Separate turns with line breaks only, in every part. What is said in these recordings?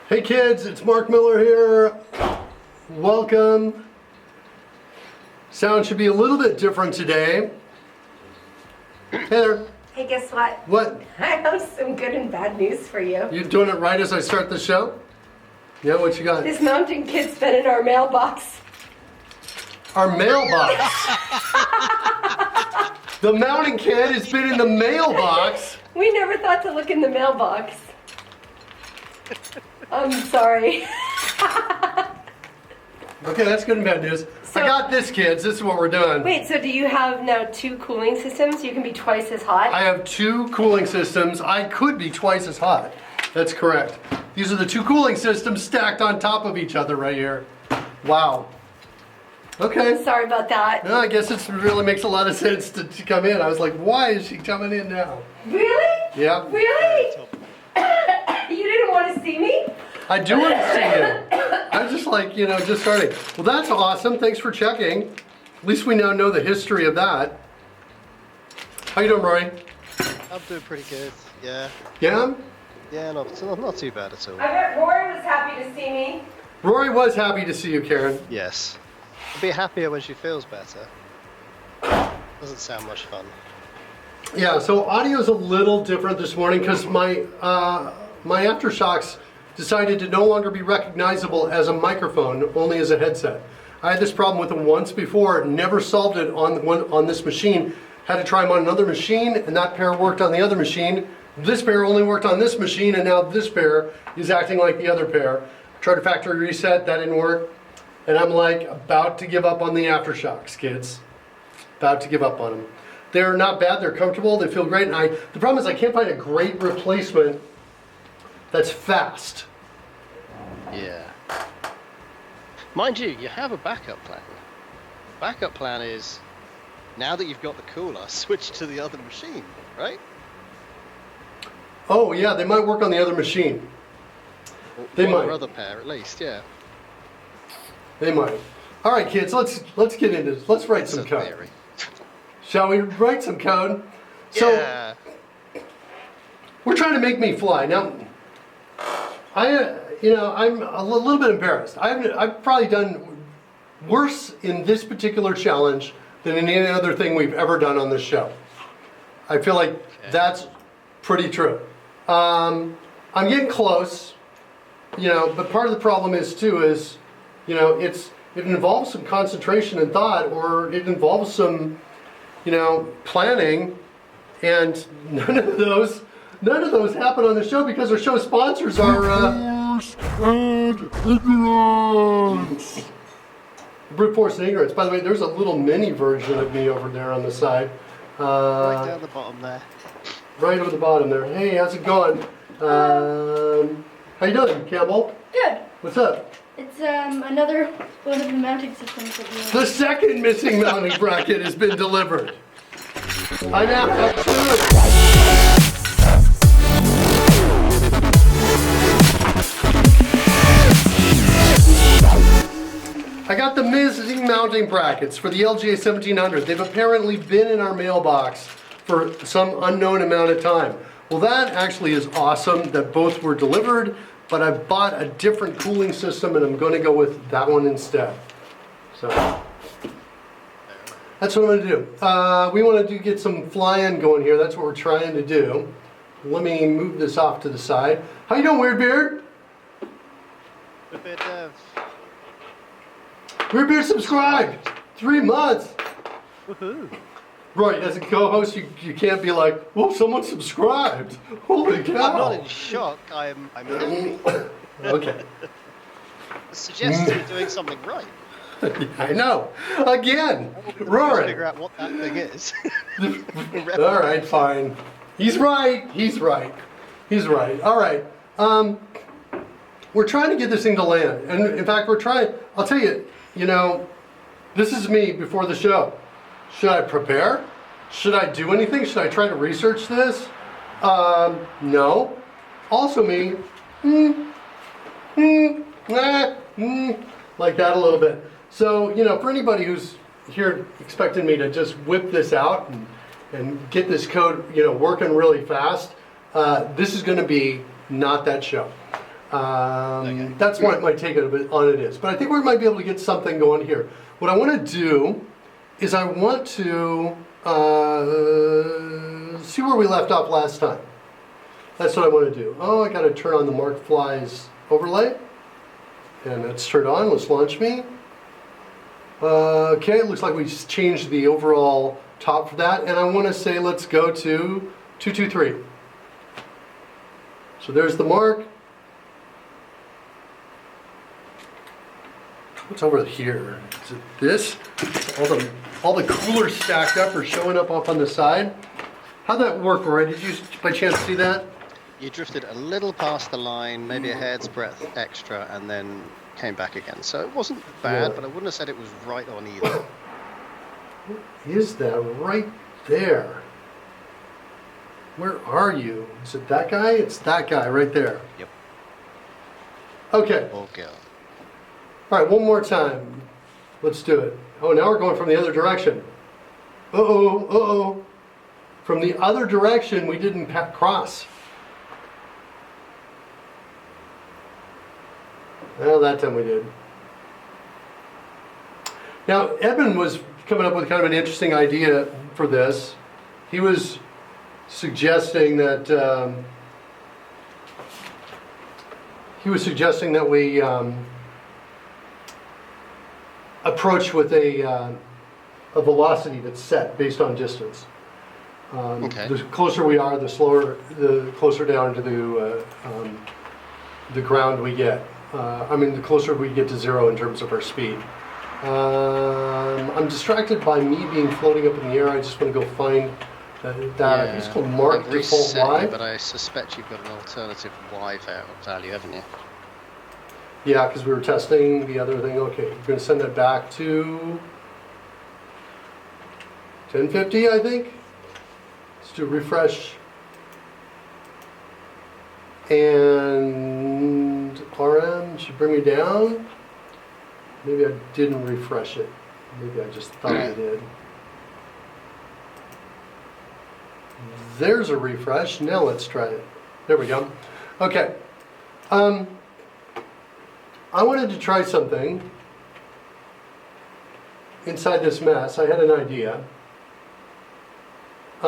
Hey kids, it's Mark Miller here. Welcome. Sound should be a little bit different today. Hey there.
Hey, guess what?
What?
I have some good and bad news for you.
You doing it right as I start the show? Yeah, what you got?
This mountain kid's been in our mailbox.
Our mailbox. The mountain kid has been in the mailbox.
We never thought to look in the mailbox. I'm sorry.
Okay, that's good and bad news. I got this, kids. This is what we're doing.
Wait, so do you have now 2 cooling systems? You can be twice as hot?
I have 2 cooling systems. I could be twice as hot. That's correct. These are the 2 cooling systems stacked on top of each other right here. Wow. Okay.
Sorry about that.
No, I guess it really makes a lot of sense to come in. I was like, why is she coming in now?
Really?
Yeah.
Really? You didn't want to see me?
I do want to see you. I was just like, just starting. Well, that's awesome. Thanks for checking. At least we now know the history of that. How you doing, Rory?
I'm doing pretty good. Yeah.
Yeah?
Yeah, not too bad at all.
I bet Rory was happy to see me.
Rory was happy to see you, Karen.
Yes. I'll be happier when she feels better. Doesn't sound much fun.
Yeah, so audio's a little different this morning because my Aftershocks decided to no longer be recognizable as a microphone, only as a headset. I had this problem with them once before, never solved it on this machine. Had to try them on another machine, and that pair worked on the other machine. This pair only worked on this machine, and now this pair is acting like the other pair. Tried a factory reset, that didn't work. And I'm like about to give up on the Aftershocks, kids. About to give up on them. They're not bad, they're comfortable, they feel great, and the problem is I can't find a great replacement that's fast.
Yeah. Mind you, you have a backup plan. Backup plan is, now that you've got the cooler, switch to the other machine, right?
Oh yeah, they might work on the other machine. They might.
Or other pair, at least, yeah.
They might. All right, kids, let's get into this. Let's write some code.
Theory.
Shall we write some code? So,
Yeah.
we're trying to make me fly. Now, I'm a little bit embarrassed. I've probably done worse in this particular challenge than in any other thing we've ever done on this show. I feel like that's pretty true. I'm getting close, but part of the problem is it involves some concentration and thought, or it involves some, planning, and none of those happen on the show because our show sponsors are ignorance. Brute force and ignorance. By the way, there's a little mini version of me over there on the side.
Right down the bottom there.
Right over the bottom there. Hey, how's it going? How you doing, Campbell?
Good.
What's up?
It's another one of the mounting systems that we
The second missing mounting bracket has been delivered. I now have two. I got the missing mounting brackets for the LGA 1700. They've apparently been in our mailbox for some unknown amount of time. Well, that actually is awesome that both were delivered, but I bought a different cooling system and I'm going to go with that one instead. So that's what I'm going to do. We want to get some fly-in going here. That's what we're trying to do. Let me move this off to the side. How you doing, Weird Beard?
A bit of...
Weird Beard subscribed. 3 months.
Woohoo!
Right, as a co-host, you can't be like, whoa, someone subscribed. Holy cow.
I'm not in shock, I'm happy.
Okay.
It suggests you're doing something right.
I know. Again,
Figure
Rory.
out what that thing is.
All right, fine. He's right. He's right. He's right. All right. We're trying to get this thing to land. And in fact, we're trying, I'll tell you, you know, this is me before the show. Should I prepare? Should I do anything? Should I try to research this? No. Also me, like that a little bit. So, you know, for anybody who's here expecting me to just whip this out and get this code, you know, working really fast, this is going to be not that show.
Okay.
That's what my take on it is. But I think we might be able to get something going here. What I want to do is I want to see where we left off last time. That's what I want to do. Oh, I got to turn on the Mark Flies overlay. And that's turned on. Let's launch me. Okay, it looks like we just changed the overall top for that. And I want to say let's go to 223. So there's the mark. What's over here? Is it this? All the coolers stacked up are showing up off on the side. How'd that work, Roy? Did you by chance see that?
You drifted a little past the line, maybe a hair's breadth extra, and then came back again. So it wasn't bad,
Yeah.
but I wouldn't have said it was right on either.
What is that right there? Where are you? Is it that guy? It's that guy right there.
Yep.
Okay.
Okay.
All right, one more time. Let's do it. Oh, now we're going from the other direction. Uh-oh, uh-oh. From the other direction, we didn't cross. Well, that time we did. Now, Edmund was coming up with kind of an interesting idea for this. He was suggesting that we approach with a velocity that's set based on distance.
Okay.
The closer we are, the closer down to the ground we get. The closer we get to zero in terms of our speed. I'm distracted by me being floating up in the air. I just want to go find that.
Yeah.
It's called Mark
I've
Default
reset
Y.
you, but I suspect you've got an alternative Y value, haven't you?
Yeah, because we were testing the other thing. Okay, we're going to send that back to 1050, I think. Let's do a refresh. And RM should bring me down. Maybe I didn't refresh it. Maybe I just thought I did. There's a refresh. Now let's try it. There we go. Okay. I wanted to try something inside this mess. I had an idea. I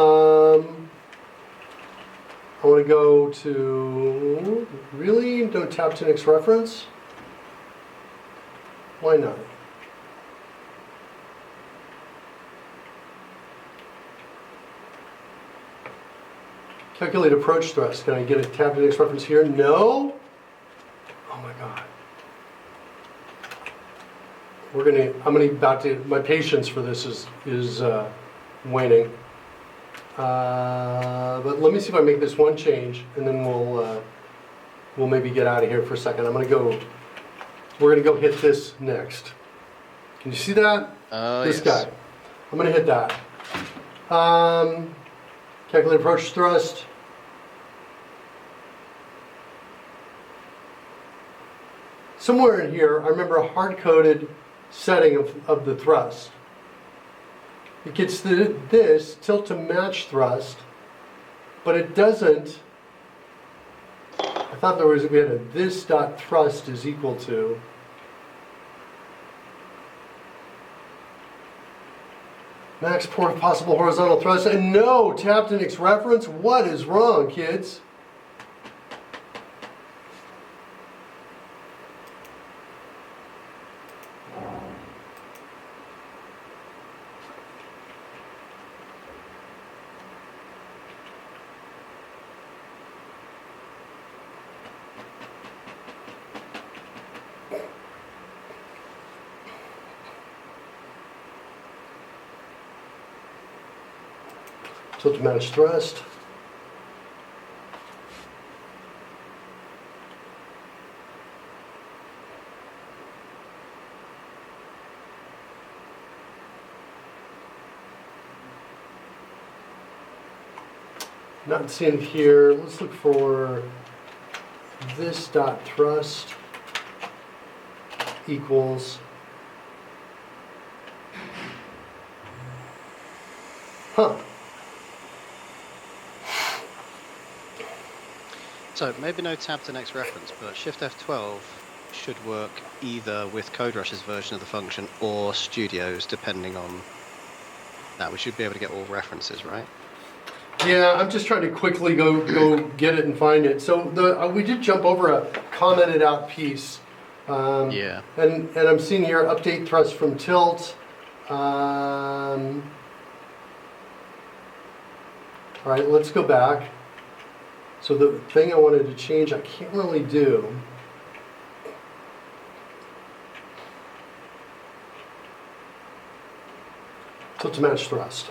want to go to, really? Don't tap to next reference? Why not? Calculate approach thrust. Can I get a tab to next reference here? No? Oh my God. My patience for this is waning. But let me see if I make this one change, and then we'll maybe get out of here for a second. We're gonna go hit this next. Can you see that?
Oh,
This
yes.
guy. I'm gonna hit that. Calculate approach thrust. Somewhere in here, I remember a hard-coded setting of the thrust. It gets this tilt to match thrust, but it doesn't. I thought we had a this dot thrust is equal to. Max possible horizontal thrust, and no tapped index reference. What is wrong, kids? Tilt to match thrust. Not seeing it here. Let's look for this dot thrust equals. Huh.
So maybe no tab to next reference, but Shift F12 should work either with CodeRush's version of the function or Studio's, depending on that. We should be able to get all references, right?
Yeah, I'm just trying to quickly go get it and find it. So we did jump over a commented out piece.
Yeah.
And I'm seeing here update thrust from tilt. All right, let's go back. So the thing I wanted to change, I can't really do. Tilt to match thrust.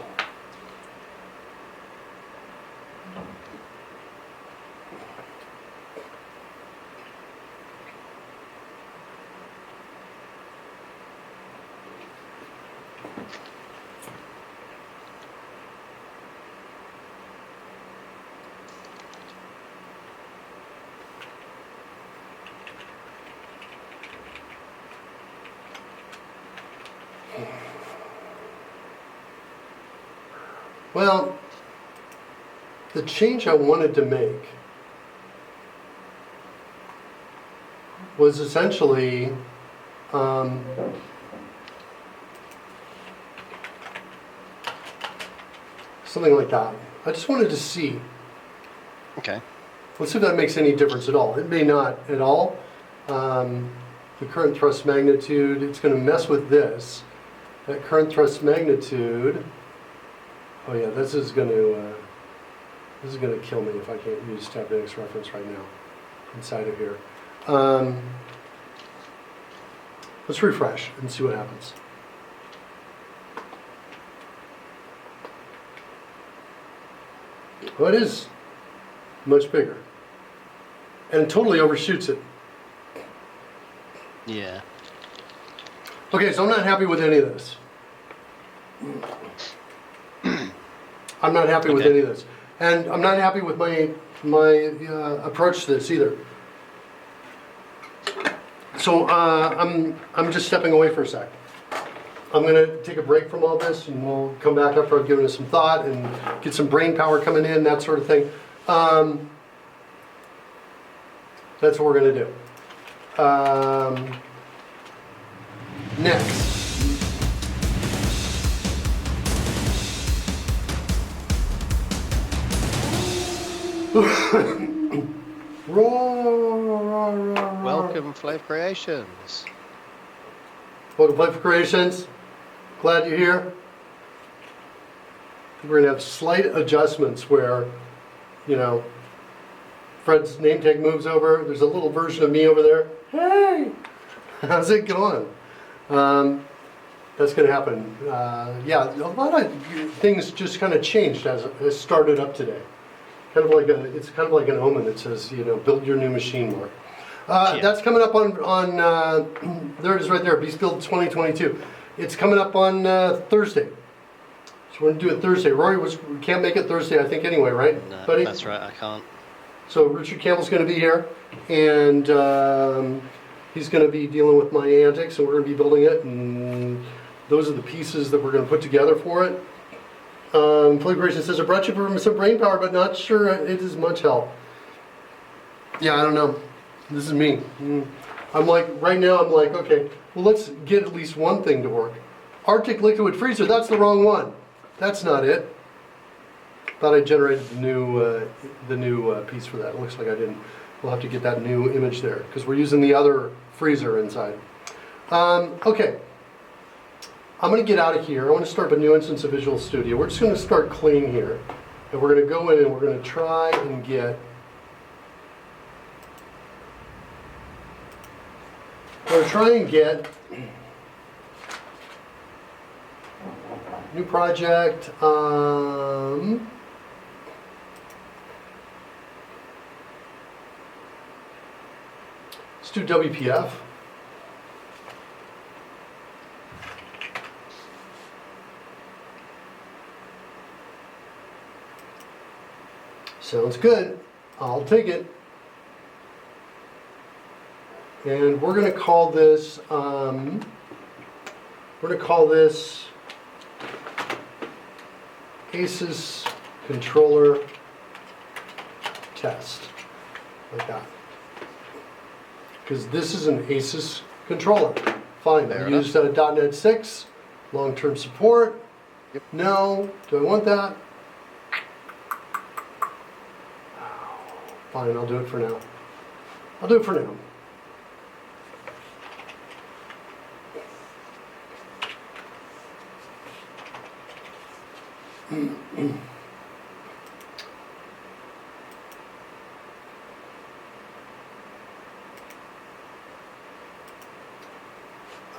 Well, the change I wanted to make was essentially something like that. I just wanted to see.
Okay.
Let's see if that makes any difference at all. It may not at all. The current thrust magnitude, it's going to mess with this. That current thrust magnitude. Oh yeah, this is going to kill me if I can't use tab index reference right now inside of here. Let's refresh and see what happens. Well, it is much bigger, and it totally overshoots it.
Yeah.
Okay, so I'm not happy with any of this. I'm not happy with any of this, and I'm not happy with my approach to this either. So I'm just stepping away for a sec. I'm going to take a break from all this, and we'll come back after I've given it some thought and get some brain power coming in, that sort of thing. That's what we're going to do. Next.
Welcome, Flav Creations.
Welcome, Flav Creations. Glad you're here. We're going to have slight adjustments where, you know, Fred's name tag moves over. There's a little version of me over there. Hey, how's it going? That's going to happen. Yeah, a lot of things just kind of changed as it started up today. It's kind of like an omen that says, you know, build your new machine more.
Yeah.
That's coming up on there it is right there, Beast Build 2022. It's coming up on Thursday. So we're gonna do it Thursday. Rory we can't make it Thursday, I think, anyway, right?
No,
buddy?
that's right, I can't.
So Richard Campbell's gonna be here, and he's gonna be dealing with my antics, and we're gonna be building it, and those are the pieces that we're gonna put together for it. Polycreation says, I brought you some brain power, but not sure it is much help. Yeah, I don't know. This is me. I'm like, right now I'm like, okay, well let's get at least one thing to work. Arctic liquid freezer, that's the wrong one. That's not it. Thought I generated the new piece for that. It looks like I didn't. We'll have to get that new image there because we're using the other freezer inside. Okay. I'm going to get out of here. I want to start up a new instance of Visual Studio. We're just going to start clean here. And we're going to go in and we're going to try and get... new project. Let's do WPF. Sounds good. I'll take it. And we're going to call this ASUS controller test, like that. Because this is an ASUS controller. Fine. I used .NET 6, long-term support.
Yep.
No. Do I want that? Fine, I'll do it for now. I'll do it for now.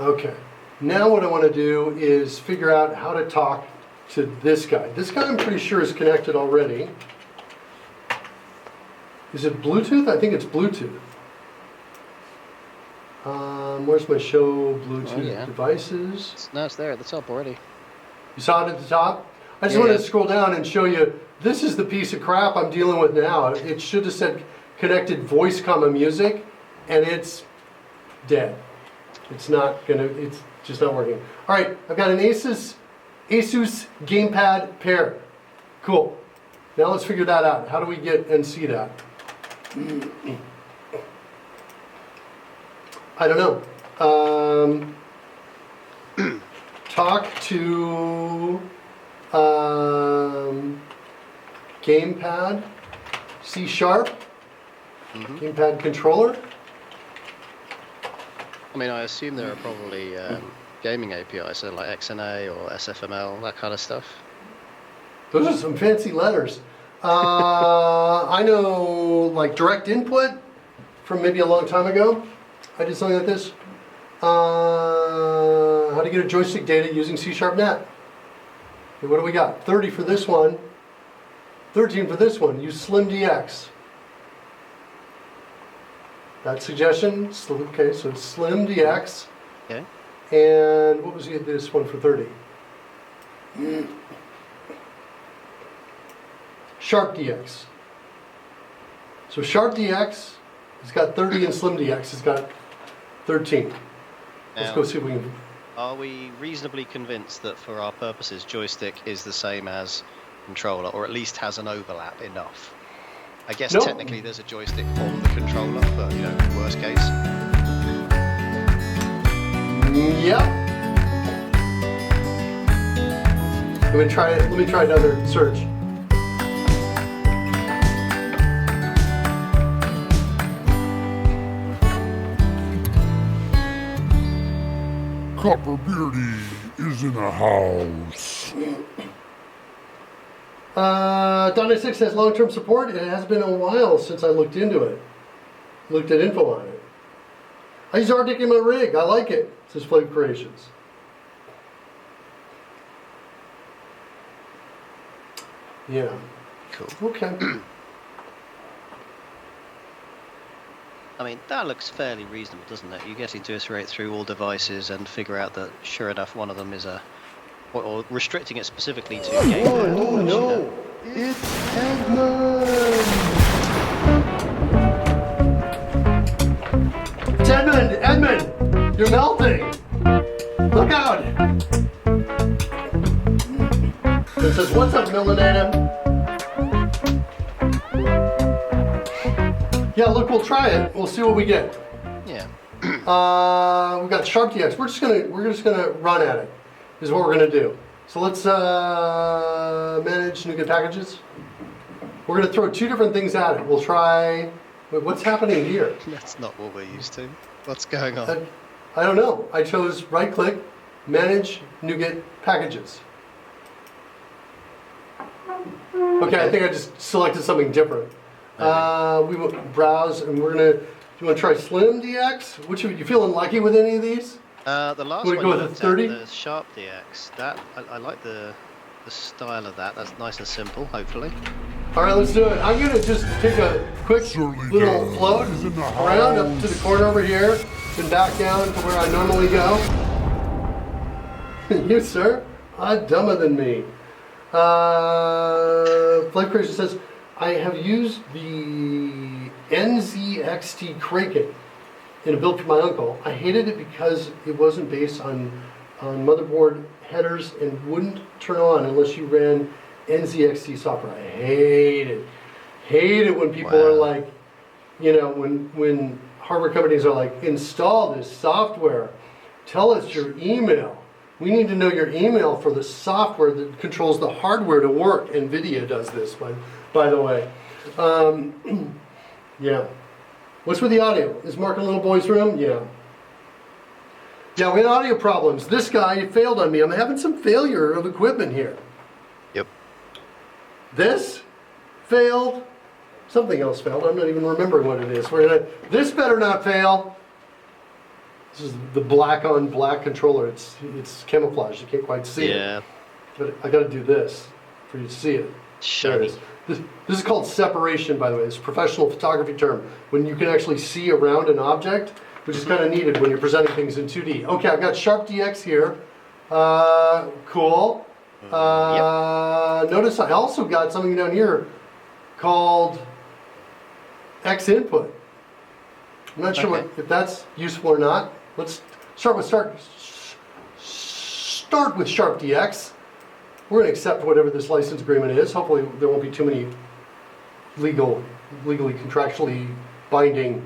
Okay, now what I want to do is figure out how to talk to this guy. This guy I'm pretty sure is connected already. Is it Bluetooth? I think it's Bluetooth. Where's my show Bluetooth devices?
No, it's there at the top already.
You saw it at the top? I just wanted to scroll down and show you, this is the piece of crap I'm dealing with now. It should have said connected voice, music, and it's dead. It's just not working. All right, I've got an Asus gamepad pair. Cool. Now let's figure that out. How do we get and see that? I don't know. Talk to gamepad, C#, gamepad controller.
I mean, I assume there are probably gaming APIs, so like XNA or SFML, that kind of stuff.
Those are some fancy letters. I know like direct input from maybe a long time ago. I did something like this. How to get a joystick data using C#.NET. Okay, what do we got? 30 for this one. 13 for this one. Use SlimDX. That suggestion? Okay, so it's SlimDX.
Okay.
And what was this one for 30? SharpDX. So SharpDX has got 30 and SlimDX has got 13. Let's go see if we can...
Are we reasonably convinced that for our purposes joystick is the same as controller, or at least has an overlap enough? I guess technically there's a joystick on the controller, but you know, worst case.
Yep. Let me try another search.
Copper Beardy is in the house.
.NET 6 has long-term support. It has been a while since I looked into it. Looked at info on it. I use Arctic in my rig. I like it, says Flame Creations. Yeah.
Cool.
Okay.
I mean, that looks fairly reasonable, doesn't it? You get to iterate through all devices and figure out that, sure enough, one of them is a or restricting it specifically to game mode.
Oh no! It's Edmund! It's Edmund! Edmund! You're melting! Look out! It says, what's up, Millennium? Yeah, look, we'll try it. We'll see what we get.
Yeah.
We've got Sharp DX. We're just gonna run at it. Is what we're gonna do. So let's manage NuGet packages. We're gonna throw two different things at it. We'll try. Wait, what's happening here?
That's not what we're used to. What's going on?
I don't know. I chose right-click, manage NuGet packages. Okay, I think I just selected something different. We will browse, and we're gonna. Do you want to try Slim DX? Which of you feeling lucky with any of these?
The last
Wanna
one
go
you
with
looked
the 30?
at, the Sharp DX, that I like the style of that. That's nice and simple, hopefully.
All right, let's do it. I'm gonna just take a quick
Certainly
little
does.
float
He's in the
around up to the
house.
corner over here, and back down to where I normally go. You, sir, are dumber than me. Flight Creation says, I have used the NZXT Kraken in a build for my uncle. I hated it because it wasn't based on motherboard headers and wouldn't turn on unless you ran NZXT software. I hate it. Hate it when people are like, you know, when hardware companies are like, install this software. Tell us your email. We need to know your email for the software that controls the hardware to work. NVIDIA does this, by the way. Yeah. What's with the audio? Is Mark in a little boy's room? Yeah. Yeah, we had audio problems. This guy failed on me. I'm having some failure of equipment here.
Yep.
This failed. Something else failed. I'm not even remembering what it is. This better not fail. This is the black on black controller. It's camouflaged. You can't quite see it. But I got to do this for you to see it. There it is. This is called separation, by the way. It's a professional photography term. When you can actually see around an object, which is kind of needed when you're presenting things in 2D. Okay, I've got Sharp DX here. Cool. Notice I also got something down here called X input. I'm not sure if that's useful or not. Let's start with Sharp DX. We're going to accept whatever this license agreement is. Hopefully there won't be too many legally, contractually binding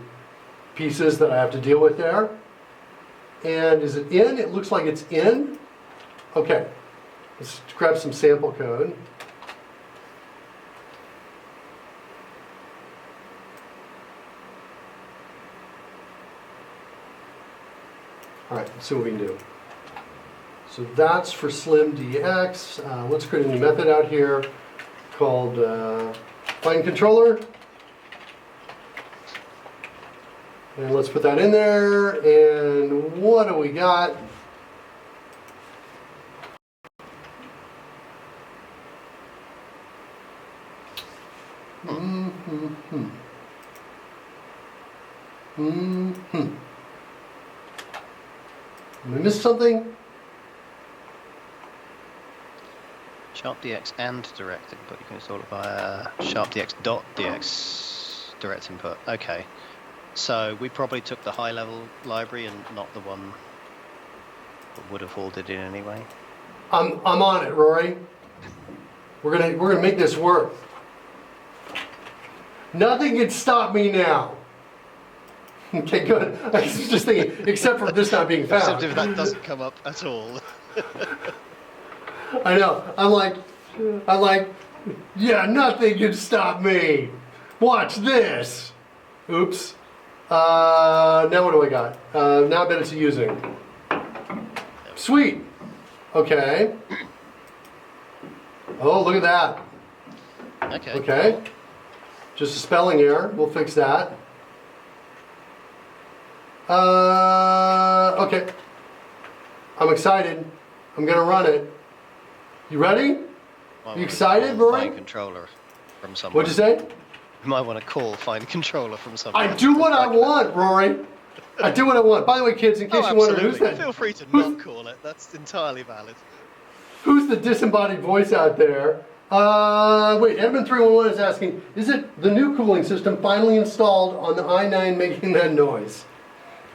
pieces that I have to deal with there. And is it in? It looks like it's in. Okay, let's grab some sample code. All right, let's see what we can do. So that's for Slim DX. Let's create a new method out here called find controller. And let's put that in there. And what do we got? Did I miss something?
Sharp DX and direct input. You can install it via sharpdx.dx direct input. Okay. So we probably took the high level library and not the one that would have hauled it in anyway.
I'm on it, Rory. We're gonna make this work. Nothing can stop me now. Okay, good. I was just thinking, except for this not being found.
Except if that doesn't come up at all.
I know. I'm like, yeah, nothing can stop me. Watch this. Oops. Now what do I got? Now I bet it's using. Sweet. Okay. Oh, look at that.
Okay.
Okay. Just a spelling error. We'll fix that. Okay. I'm excited. I'm gonna run it. You ready? You excited, Rory?
Find controller from somewhere.
What'd you say?
You might want to call find controller from somewhere.
I do what I want, Rory. I do what I want. By the way, kids, in case you wonder who's that,
Feel free to not call it. That's entirely valid.
Who's the disembodied voice out there? Wait, Edmund311 is asking, is it the new cooling system finally installed on the i9 making that noise?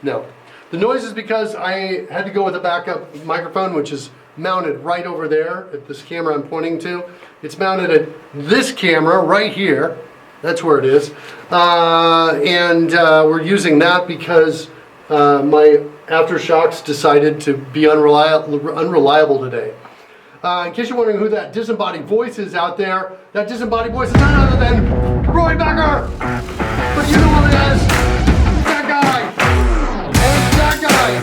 No. The noise is because I had to go with a backup microphone, which is mounted right over there at this camera I'm pointing to. It's mounted at this camera right here. That's where it is. We're using that because my aftershocks decided to be unreliable today. In case you're wondering who that disembodied voice is out there, that disembodied voice is none other than Roy Becker! But you know who it is? That guy! And that guy!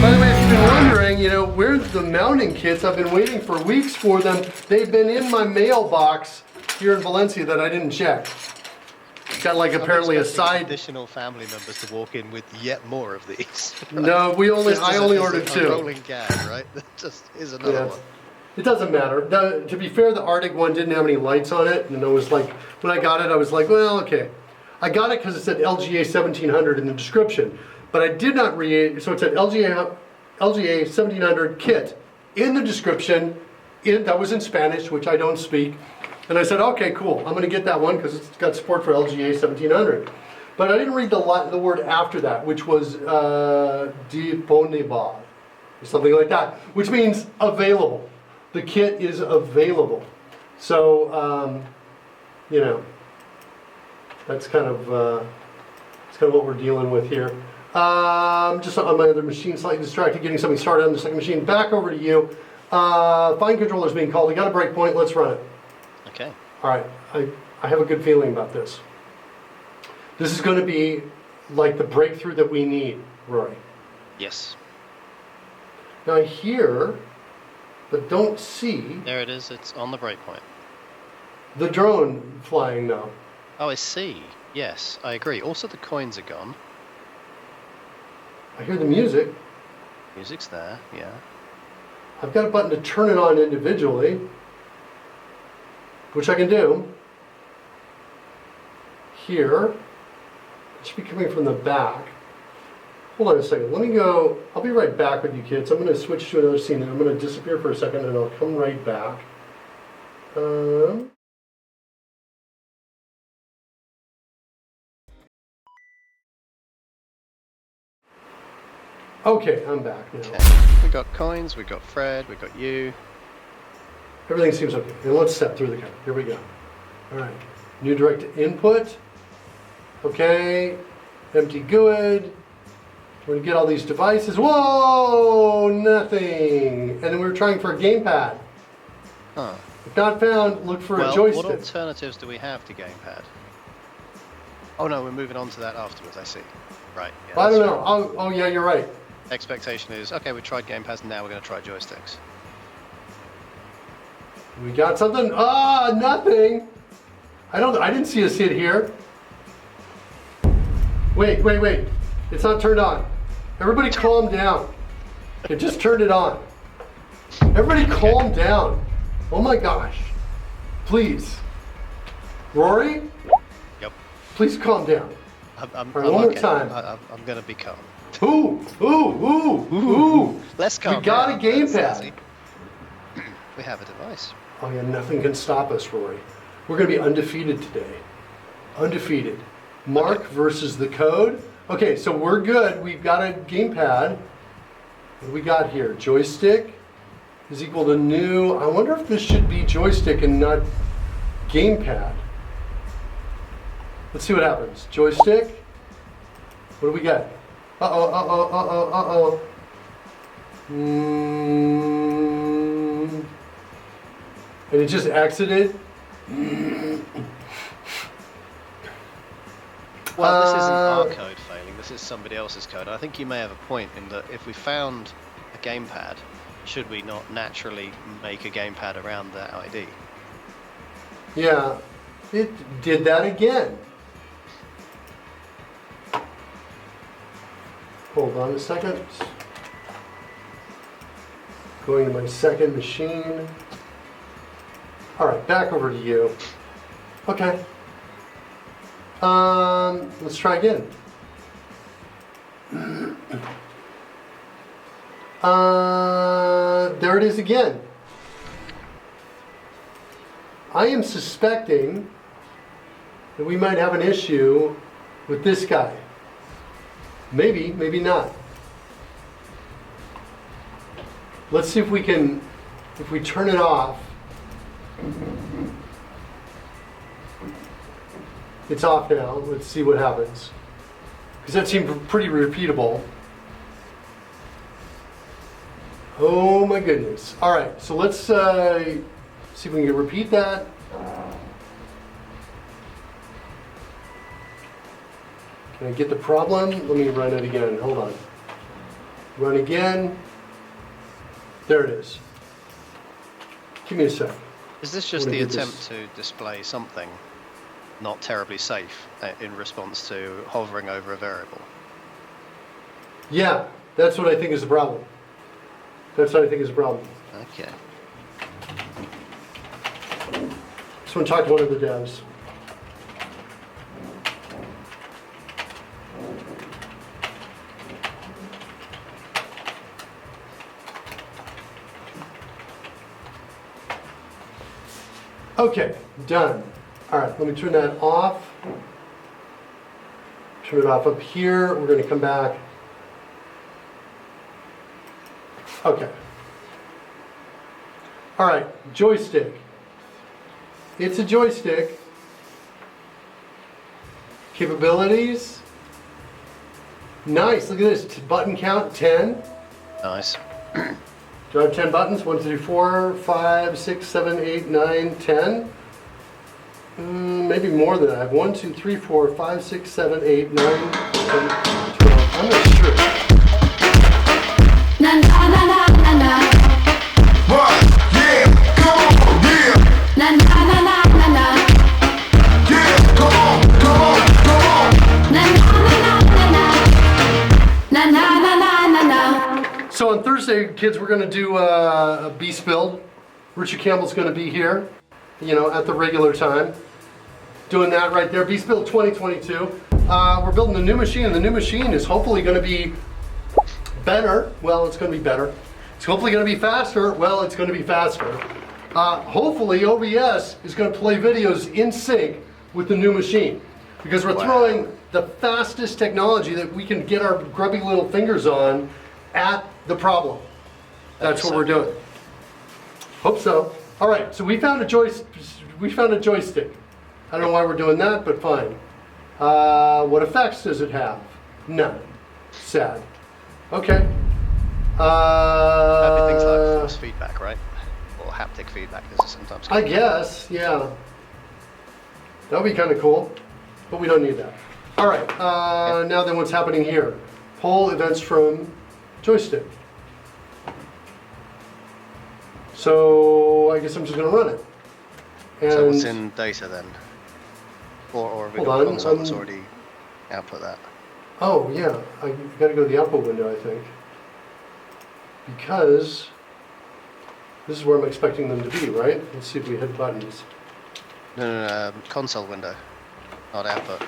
By the way, if you've been wondering, you know, where's the mounting kits? I've been waiting for weeks for them. They've been in my mailbox here in Valencia that I didn't check. Got like apparently a side.
Additional family members to walk in with yet more of these. Right?
No, I only ordered two.
Rolling gag, right? That just is another one.
It doesn't matter. To be fair, the Arctic one didn't have any lights on it, and it was like when I got it, I was like, well, okay. I got it because it said LGA 1700 in the description, but I did not read. So it said LGA 1700 kit in the description. That was in Spanish, which I don't speak. And I said, okay, cool. I'm going to get that one because it's got support for LGA 1700. But I didn't read the word after that, which was disponible, or something like that, which means available. The kit is available. So, you know, that's kind of what we're dealing with here. Just on my other machine, slightly distracted, getting something started on the second machine. Back over to you. Fine controller's being called. We got a breakpoint. Let's run it.
Okay.
All right, I have a good feeling about this. This is going to be like the breakthrough that we need, Rory.
Yes.
Now I hear, but don't see,
There it is. It's on the breakpoint.
the drone flying now.
Oh, I see. Yes, I agree. Also, the coins are gone.
I hear the music.
Music's there. Yeah.
I've got a button to turn it on individually, which I can do. Here, it should be coming from the back. Hold on a second, let me go, I'll be right back with you kids. I'm gonna switch to another scene and I'm gonna disappear for a second and I'll come right back. Okay, I'm back now.
Okay. We got coins. We got Fred. We got you.
Everything seems okay. And let's step through the camera. Here we go. All right. New direct input. Okay. Empty good. We're gonna get all these devices. Whoa! Nothing. And then we were trying for a gamepad.
Huh.
If not found, look for a
What
joystick.
alternatives do we have to gamepad? Oh no, we're moving on to that afterwards. I see. Right. Yeah,
I don't
that's
know. Oh yeah, you're right.
fair. Expectation is okay. We tried gamepads. Now we're going to try joysticks.
We got something. Ah, nothing. I didn't see a SID here. Wait. It's not turned on. Everybody calm down. It just turned it on. Everybody calm down. Oh my gosh. Please. Rory,
Yep.
please calm down.
I'm
All right, one more
okay.
time.
I'm going to be calm.
Ooh.
Let's calm
We got
down.
a gamepad.
That's easy. We have a device.
Oh yeah, nothing can stop us, Rory. We're going to be undefeated today. Undefeated. Mark versus the code. Okay, so we're good. We've got a gamepad. What do we got here? Joystick is equal to new. I wonder if this should be joystick and not gamepad. Let's see what happens. Joystick. What do we got? Uh-oh. And it just exited.
Well, this isn't our code failing. This is somebody else's code. I think you may have a point in that if we found a gamepad, should we not naturally make a gamepad around that ID?
Yeah, it did that again. Hold on a second. Going to my second machine. All right, back over to you. Okay. Let's try again. There it is again. I am suspecting that we might have an issue with this guy. Maybe, maybe not. Let's see if we can, if we turn it off. It's off now. Let's see what happens. Because that seemed pretty repeatable. Oh my goodness. All right, so let's see if we can repeat that. Can I get the problem? Let me run it again. Hold on. Run again. There it is. Give me a sec.
Is this just
I'm
the
gonna get
attempt
this.
to display something not terribly safe in response to hovering over a variable?
Yeah, that's what I think is the problem. That's what I think is the problem.
Okay.
Just want to talk to one of the devs. Okay, done. All right, let me turn that off. Turn it off up here. We're going to come back. Okay. All right, joystick. It's a joystick. Capabilities. Nice, look at this. Button count 10.
Nice.
Do I have 10 buttons? 1, 2, 3, 4, 5, 6, 7, 8, 9, 10. Maybe more than that. I have 1, 2, 3, 4, 5, 6, 7, 8, 9, 10, 12. I'm not sure.
Na na na na na na.
What? Yeah, come on, yeah,
Na na na na na na.
yeah, come on, come on, come on.
Na na na na na na. Na na na na na na.
So on Thursday, kids, we're going to do a beast build. Richard Campbell's going to be here, you know, at the regular time. Doing that right there. Beast build 2022. We're building a new machine, and the new machine is hopefully going to be better. Well, it's going to be better. It's hopefully going to be faster. Well, it's going to be faster. Hopefully, OBS is going to play videos in sync with the new machine, because we're throwing the fastest technology that we can get our grubby little fingers on at the problem. That's what we're doing. Hope so. All right, so we found a joystick. I don't know why we're doing that, but fine. What effects does it have? None. Sad. Okay.
That'd be things like force feedback, right? Or haptic feedback, as it's sometimes
I
called.
guess, yeah. That would be kind of cool, but we don't need that. All right, now then what's happening here? Pull events from joystick. So I guess I'm just going to run it. And
So what's in data then? Or have we
Hold
got a
on,
console that's already output that?
Oh, yeah, I got to go to the output window, I think. Because this is where I'm expecting them to be, right? Let's see if we hit buttons.
No, console window, not output.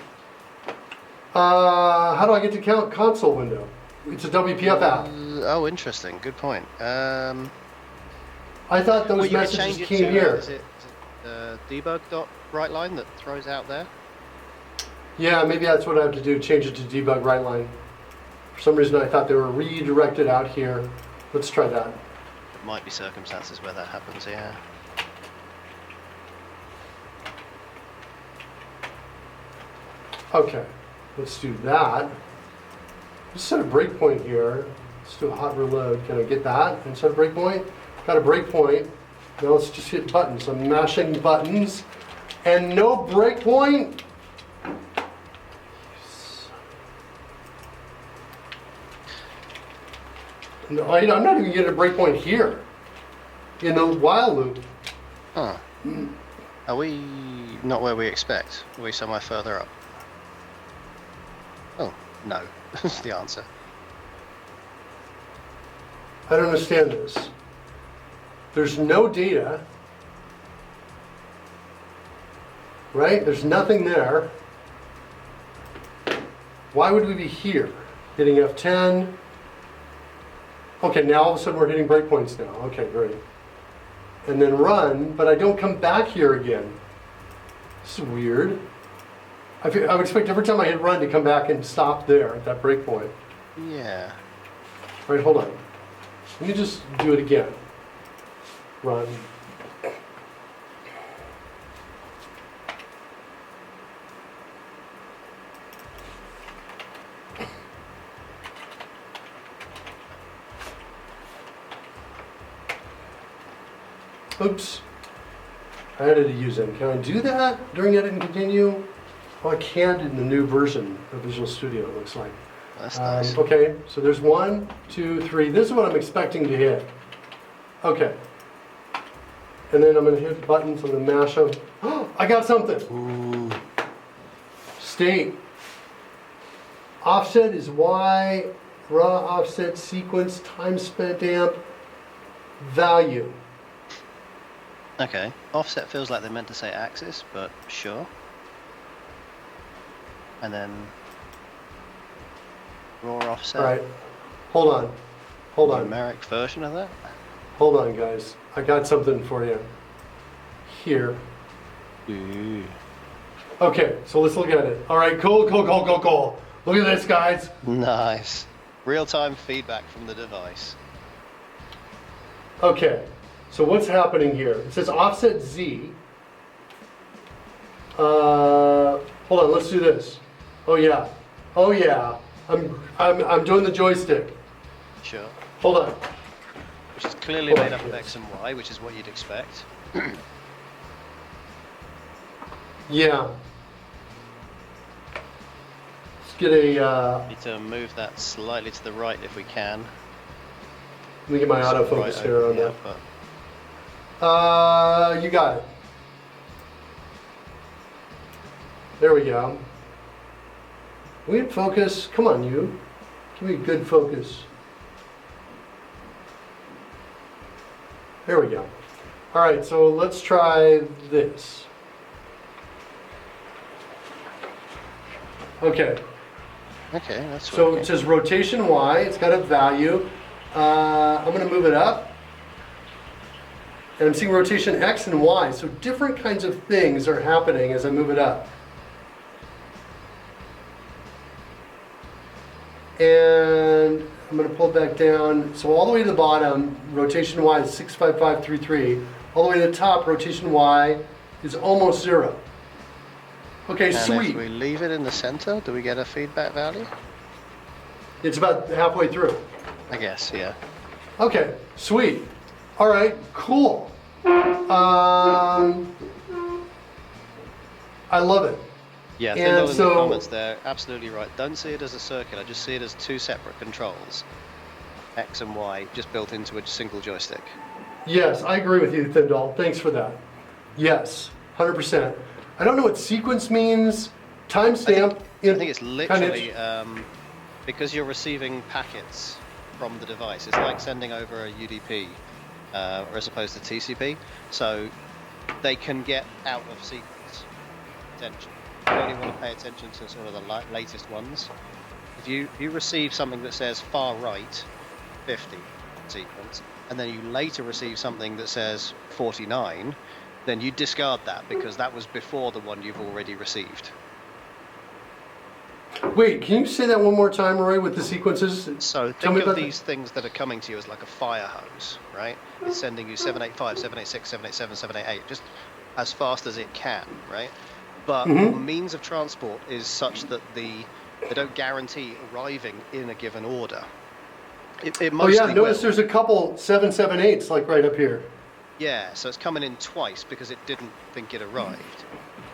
How do I get to count console window? It's a WPF app.
Oh, interesting. Good point.
I thought those
Well, you can
messages
change it
came
to,
here.
is it debug.writeline that throws out there?
Yeah, maybe that's what I have to do, change it to debug right line. For some reason I thought they were redirected out here. Let's try that.
There might be circumstances where that happens, yeah.
Okay, let's do that. Let's set a breakpoint here. Let's do a hot reload. Can I get that and set a breakpoint? Got a breakpoint. Now let's just hit buttons. I'm mashing buttons. And no breakpoint. No, I'm not even getting a breakpoint here in the while loop.
Huh. Are we not where we expect? Are we somewhere further up? Oh, no. That's the answer.
I don't understand this. There's no data, right? There's nothing there. Why would we be here? hitting F10. Okay, now all of a sudden we're hitting breakpoints now. Okay, great. And then run, but I don't come back here again. This is weird. I would expect every time I hit run to come back and stop there at that breakpoint.
Yeah.
All right, hold on. Let me just do it again. Run. Oops. I added a use in. Can I do that during edit and continue? Oh, I can't in the new version of Visual Studio, it looks like.
That's nice.
Okay, so there's 1, 2, 3. This is what I'm expecting to hit. Okay. And then I'm going to hit buttons. I'm going to mash them. Oh, I got something.
Ooh.
State. Offset is Y. Raw offset sequence. Time spent amp. Value.
Okay. Offset feels like they meant to say axis, but sure. And then raw offset.
All right. Hold on. Hold on.
Numeric version of that.
Hold on, guys. I got something for you. Here.
Ooh.
Okay, so let's look at it. All right, cool. Look at this, guys.
Nice. Real-time feedback from the device.
Okay, so what's happening here? It says offset Z. Hold on, let's do this. Oh yeah. I'm doing the joystick.
Sure.
Hold on.
Which is clearly
Hold
made
on,
up of
yes.
X and Y, which is what you'd expect.
Yeah. Let's get a.
Need to move that slightly to the right if we can.
Let me get my
Sort of
autofocus
right
here
over
on
the
that.
output.
You got it. There we go. We had focus. Come on, you. Give me good focus. There we go. All right, so let's try this. Okay,
Okay, that's
so
working.
it says rotation Y. It's got a value. I'm going to move it up. And I'm seeing rotation X and Y. So different kinds of things are happening as I move it up. And I'm going to pull it back down. So all the way to the bottom, rotation Y is 65533. All the way to the top, rotation Y is almost 0. Okay,
And
sweet.
if we leave it in the center, do we get a feedback value?
It's about halfway through.
I guess, yeah.
Okay, sweet. All right, cool. I love it.
Yeah,
And
Thindle in
so-
the comments there, absolutely right. Don't see it as a circular, just see it as two separate controls. X and Y, just built into a single joystick.
Yes, I agree with you, Thindal. Thanks for that. Yes, 100%. I don't know what sequence means. Timestamp.
I think it's literally, because you're receiving packets from the device, it's like sending over a UDP, or as opposed to TCP. So they can get out of sequence, potentially. You only want to pay attention to sort of the latest ones. If you receive something that says far right 50 sequence, and then you later receive something that says 49, then you discard that because that was before the one you've already received.
Wait, can you say that one more time, Roy, with the sequences?
So
Tell me
think of
about
these things that are coming to you as like a fire hose, right? It's sending you 785, 786, 787, 788, just as fast as it can, right? But
Mm-hmm.
the means of transport is such that they don't guarantee arriving in a given order. It
Oh
mostly
yeah, notice
will.
there's a couple 778s like right up here.
Yeah, so it's coming in twice because it didn't think it arrived.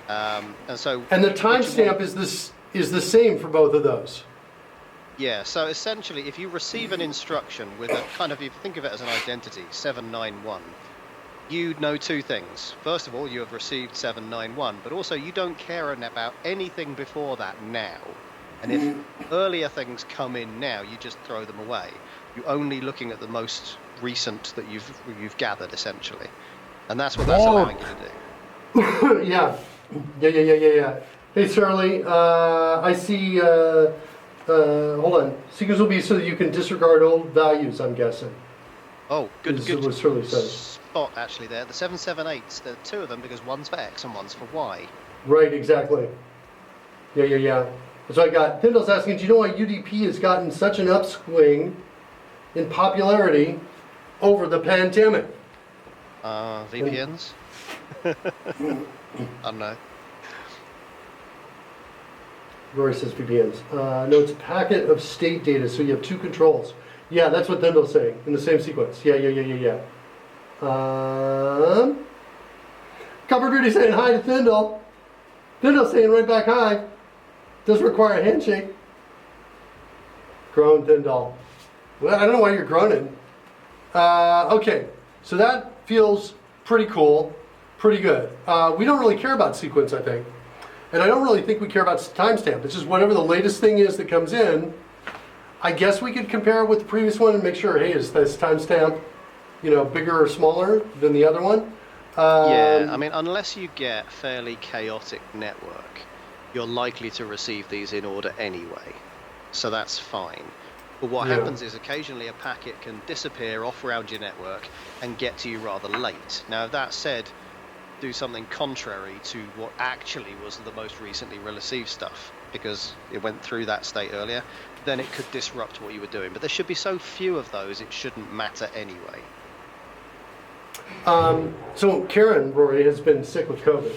And so
And the
what you want-
timestamp is the same for both of those.
Yeah, so essentially, if you receive an instruction with a kind of, if you think of it as an identity, 791, you know two things. First of all, you have received 791, but also you don't care about anything before that now. And if earlier things come in now, you just throw them away. You're only looking at the most recent that you've gathered, essentially. And that's what that's
Oh.
allowing you to do.
Yeah. Hey, Shirley, I see hold on. Sequence will be so that you can disregard old values, I'm guessing.
Oh, good,
Is
good
what Shirley says.
spot actually there. The 778s, there are two of them because one's for X and one's for Y.
Right, exactly. Yeah. That's what I got. Tyndall's asking, do you know why UDP has gotten such an upswing in popularity over the pandemic?
VPNs? I don't know.
Rory says VPNs. No, it's a packet of state data, so you have two controls. Yeah, that's what Tyndall's saying, in the same sequence. Yeah. Cover Beauty saying hi to Tyndall. Tyndall saying right back hi. Doesn't require a handshake. Groan, Tyndall. Well, I don't know why you're groaning. Okay, so that feels pretty cool, pretty good. We don't really care about sequence, I think. And I don't really think we care about timestamp. It's just whatever the latest thing is that comes in. I guess we could compare it with the previous one and make sure, hey, is this timestamp, bigger or smaller than the other one?
Yeah, I mean, unless you get fairly chaotic network, you're likely to receive these in order anyway. So that's fine. But what happens is occasionally a packet can disappear off around your network and get to you rather late. Now, that said, do something contrary to what actually was the most recently received stuff, because it went through that state earlier, then it could disrupt what you were doing. But there should be so few of those, it shouldn't matter anyway.
So Karen, Rory, has been sick with COVID.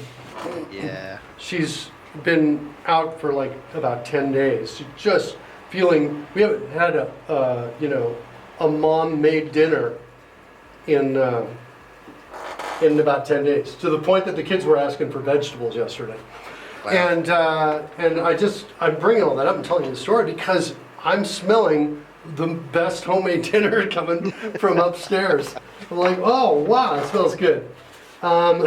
Yeah.
She's been out for like about 10 days. She's just feeling, we haven't had a mom-made dinner in about 10 days, to the point that the kids were asking for vegetables yesterday.
Wow.
And I'm bringing all that up and telling you the story because I'm smelling the best homemade dinner coming from upstairs. I'm like, oh wow, it smells good.
So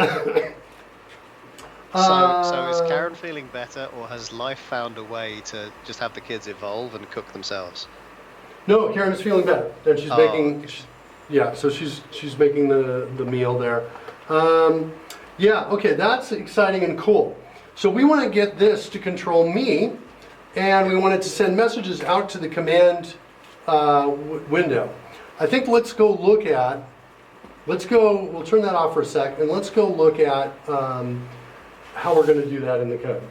is Karen feeling better, or has life found a way to just have the kids evolve and cook themselves?
No, Karen's feeling better, and she's making.
Okay.
Yeah, so she's making the meal there. Yeah, okay, that's exciting and cool. So we want to get this to control me, and we want it to send messages out to the command window. I think let's go look at. We'll turn that off for a sec, and let's go look at how we're going to do that in the code.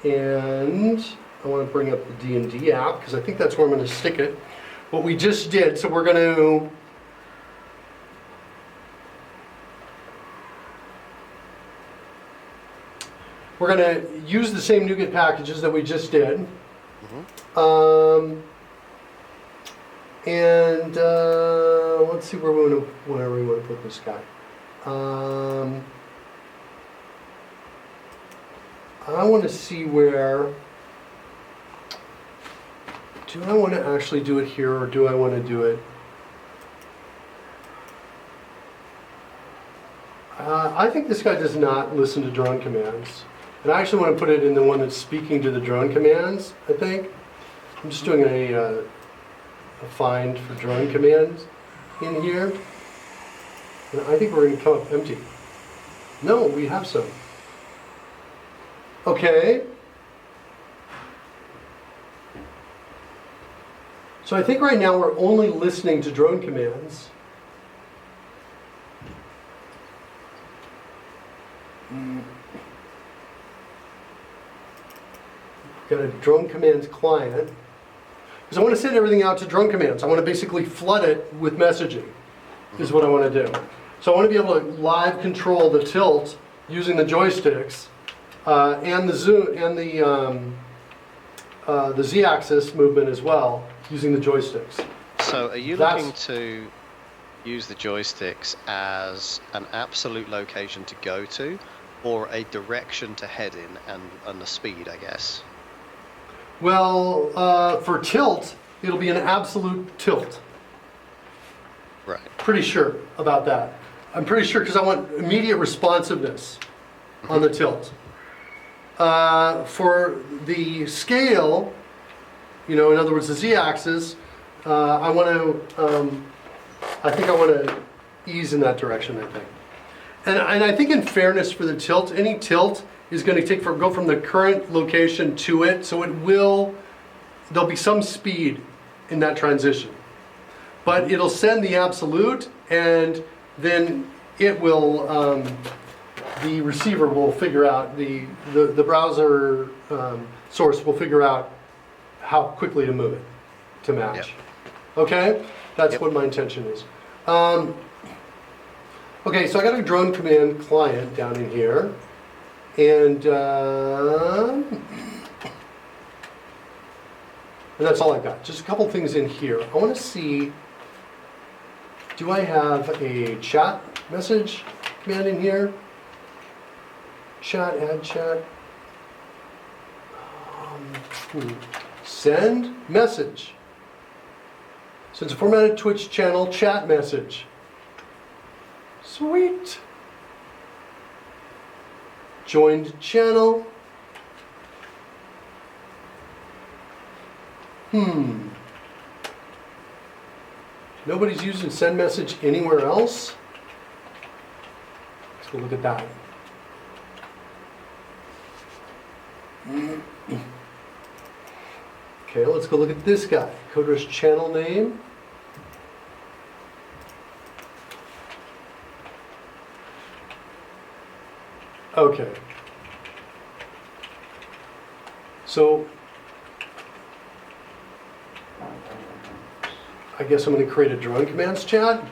And I want to bring up the D&D app because I think that's where I'm going to stick it. What we just did, so we're going to use the same NuGet packages that we just did. And let's see where we want to put this guy. I want to see where. Do I want to actually do it here, or do I want to do it? I think this guy does not listen to drone commands. And I actually want to put it in the one that's speaking to the drone commands, I think. I'm just doing a find for drone commands in here. And I think we're going to come up empty. No, we have some. Okay. So I think right now we're only listening to drone commands. Got a drone commands client. Because I want to send everything out to drone commands. I want to basically flood it with messaging, is what I want to do. So I want to be able to live control the tilt using the joysticks and the zoom and the z-axis movement as well using the joysticks.
So are you looking to use the joysticks as an absolute location to go to, or a direction to head in and the speed, I guess?
Well, for tilt, it'll be an absolute tilt.
Right.
Pretty sure about that. I'm pretty sure because I want immediate responsiveness on the tilt. For the scale, in other words, the z-axis, I think I want to ease in that direction, I think. And I think in fairness for the tilt, any tilt is going to go from the current location to it, so there'll be some speed in that transition. But it'll send the absolute, and then it will, the receiver will figure out, the browser source will figure out how quickly to move it to match.
Yep.
Okay? That's
Yep.
what my intention is. Okay, so I got a drone command client down in here. And that's all I got. Just a couple things in here. I want to see, do I have a chat message command in here? Chat, add chat. Send message. So it's a formatted Twitch channel chat message. Sweet. Joined channel. Nobody's using send message anywhere else? Let's go look at that. Okay, let's go look at this guy. CodeRush channel name. Okay. So, I guess I'm going to create a drone commands chat.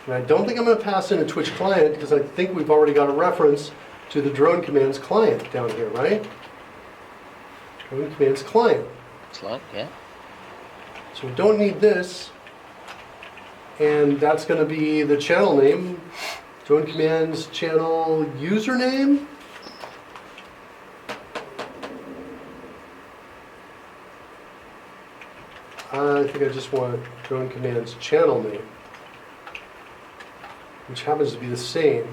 And I don't think I'm going to pass in a Twitch client because I think we've already got a reference to the drone commands client down here, right? Drone commands client.
It's like, yeah.
So we don't need this. And that's going to be the channel name. Drone commands channel username. I think I just want drone commands channel name, which happens to be the same.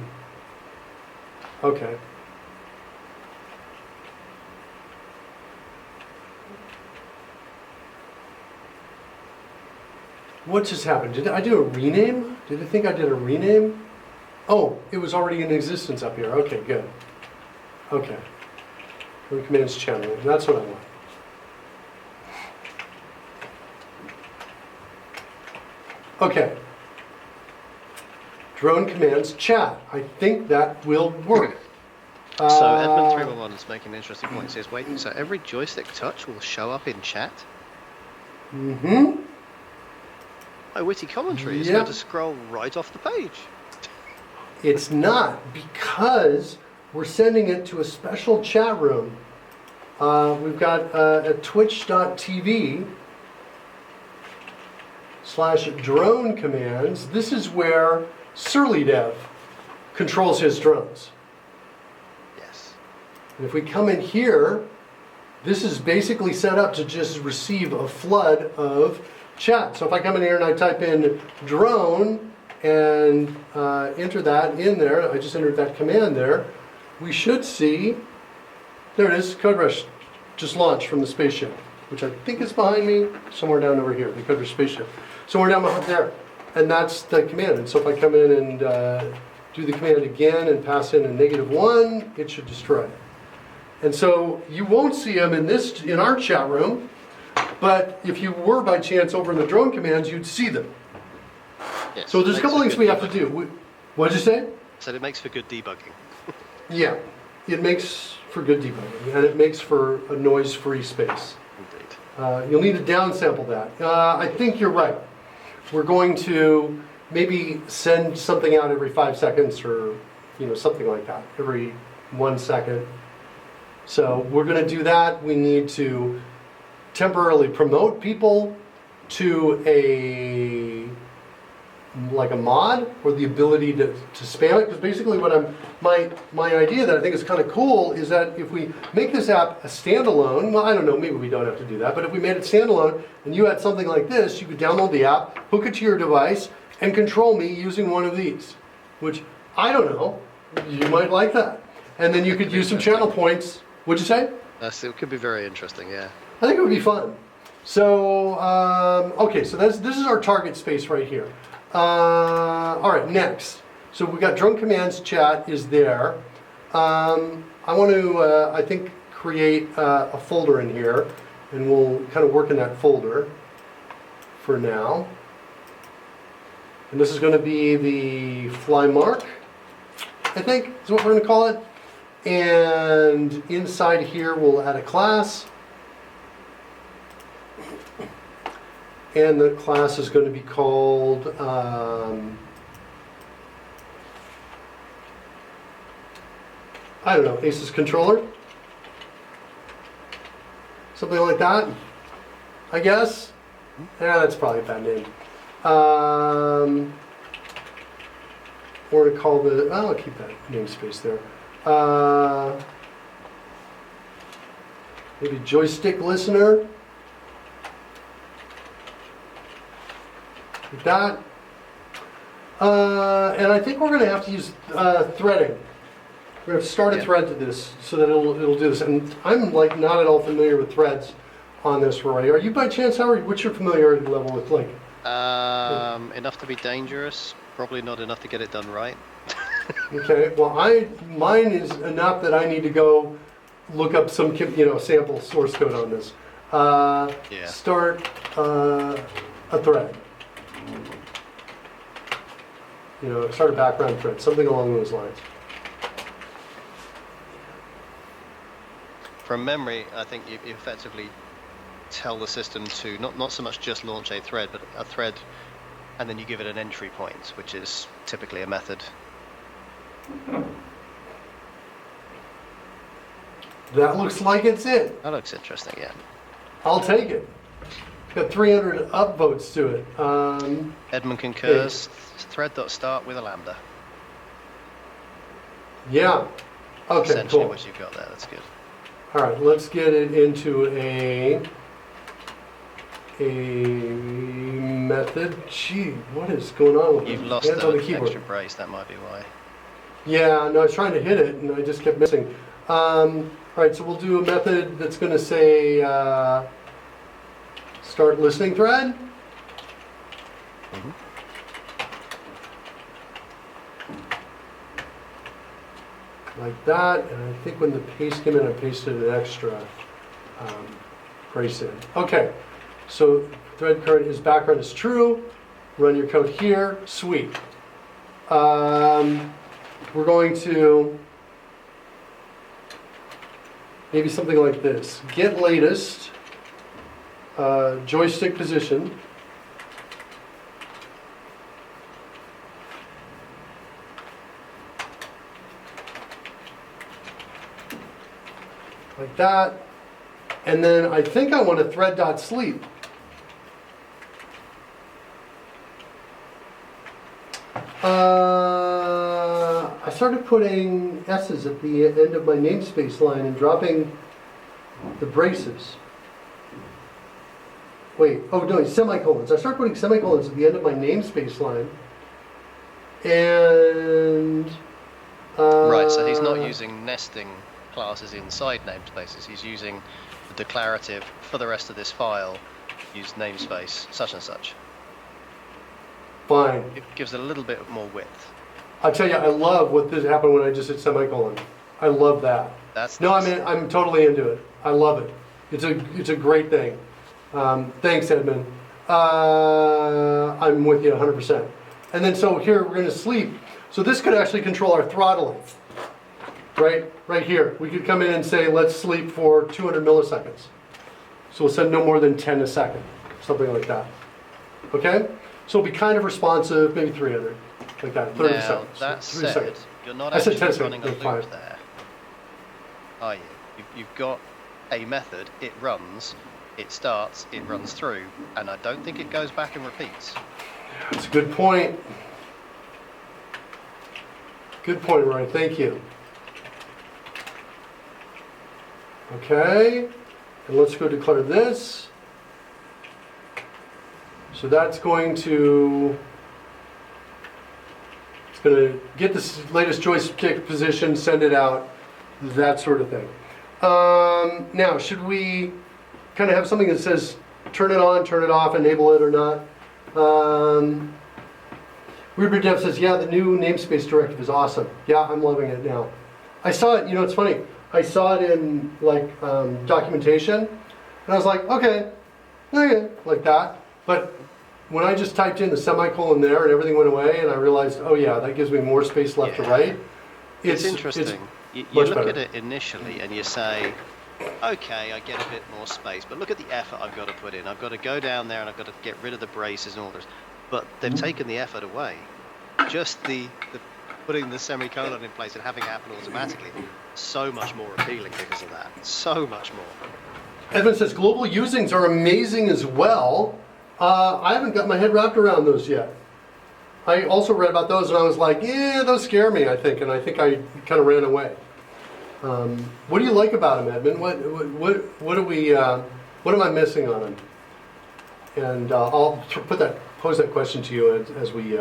Okay. What just happened? Did I do a rename? Did I think I did a rename? Oh, it was already in existence up here. Okay, good. Okay. Drone commands channel name. That's what I want. Okay. Drone commands chat. I think that will work.
So Edmund311 is making an interesting point. He says, wait, so every joystick touch will show up in chat?
Mm-hmm.
My witty commentary is
Yep.
going to scroll right off the page.
It's not, because we're sending it to a special chat room. We've got at twitch.tv/drone commands. This is where SurlyDev controls his drones.
Yes.
And if we come in here, this is basically set up to just receive a flood of chat. So if I come in here and I type in drone and enter that in there, I just entered that command there, we should see, there it is, CodeRush just launched from the spaceship, which I think is behind me, somewhere down over here, the CodeRush spaceship. Somewhere down behind there. And that's the command. And so if I come in and do the command again and pass in a -1, it should destroy it. And so you won't see them in our chat room, but if you were by chance over in the drone commands, you'd see them.
Yes,
So there's a
makes
couple
for
things
good
we have to
debugging.
do. What'd you say?
So it makes for good debugging.
Yeah, it makes for good debugging, and it makes for a noise-free space.
Indeed.
You'll need to downsample that. I think you're right. We're going to maybe send something out every 5 seconds or something like that, every 1 second. So we're going to do that. We need to temporarily promote people to a mod or the ability to spam it, because basically what my idea that I think is kind of cool is that if we make this app a standalone, well, I don't know, maybe we don't have to do that, but if we made it standalone and you had something like this, you could download the app, hook it to your device, and control me using one of these, which I don't know, you might like that. And then you could use some channel points. What'd you say?
It could be very interesting, yeah.
I think it would be fun. So, okay, so this is our target space right here. All right, next. So we got drone commands chat is there. I want to, I think, create a folder in here, and we'll kind of work in that folder for now. And this is going to be the fly mark, I think is what we're going to call it. And inside here we'll add a class. And the class is going to be called I don't know, Ace's controller? Something like that, I guess. Yeah, that's probably a bad name. Or to call the, oh, I'll keep that namespace there. Maybe joystick listener. Like that. And I think we're going to have to use threading. We're going to start a thread to this so that it'll do this. And I'm like not at all familiar with threads on this, Roy. Are you by chance, Howard? What's your familiarity level with like?
Enough to be dangerous, probably not enough to get it done right.
Okay, well mine is enough that I need to go look up some sample source code on this. Start a thread. Start a background thread, something along those lines.
From memory, I think you effectively tell the system to not so much just launch a thread, but a thread, and then you give it an entry point, which is typically a method.
That looks like it's it.
That looks interesting, yeah.
I'll take it. It's got 300 upvotes to it.
Edmund concurs. Thread.start with a lambda.
Yeah. Okay,
Essentially
cool.
what you've got there. That's good.
All right, let's get it into a method. Gee, what is going on with
You've
it?
lost
Hands on
the
the keyboard.
extra brace. That might be why.
Yeah, no, I was trying to hit it and I just kept missing. All right, so we'll do a method that's going to say start listening thread. Like that, and I think when the paste came in, I pasted an extra brace in. Okay, so thread current is background is true. Run your code here. Sweet. We're going to maybe something like this. Get latest joystick position. Like that. And then I think I want a thread.sleep. I started putting S's at the end of my namespace line and dropping the braces. Wait, oh no, semicolons. I started putting semicolons at the end of my namespace line. And...
Right, so he's not using nesting classes inside namespaces. He's using the declarative for the rest of this file, use namespace such and such.
Fine.
It gives it a little bit more width.
I'll tell you, I love what this happened when I just hit semicolon. I love that.
That's
No,
nice.
I'm totally into it. I love it. It's a great thing. Thanks, Edmund. I'm with you 100%. And then so here we're going to sleep. So this could actually control our throttling. Right here. We could come in and say, let's sleep for 200 milliseconds. So we'll send no more than 10 a second, something like that. Okay? So it'll be kind of responsive, maybe 300, like that, 30
Now,
seconds.
that
3
said,
seconds.
you're not
I said
actually
10
running a
seconds,
loop
fine.
there, are you? You've got a method, it runs, it starts, it runs through, and I don't think it goes back and repeats.
That's a good point. Good point, Roy. Thank you. Okay, and let's go declare this. So that's going to, it's going to get this latest joystick position, send it out, that sort of thing. Now, should we kind of have something that says turn it on, turn it off, enable it or not? Weirdbeard Dev says, yeah, the new namespace directive is awesome. Yeah, I'm loving it now. I saw it, it's funny. I saw it in like documentation, and I was like, okay, like that. But when I just typed in the semicolon there and everything went away, and I realized, oh yeah, that gives me more space left to write.
It's interesting. You look at it initially and you say, okay, I get a bit more space, but look at the effort I've got to put in. I've got to go down there and I've got to get rid of the braces and all this. But they've taken the effort away. Just the putting the semicolon in place and having it happen automatically, so much more appealing because of that. So much more.
Edmund says global usings are amazing as well. I haven't got my head wrapped around those yet. I also read about those and I was like, yeah, those scare me, I think, and I think I kind of ran away. What do you like about them, Edmund? What am I missing on them? And I'll pose that question to you as we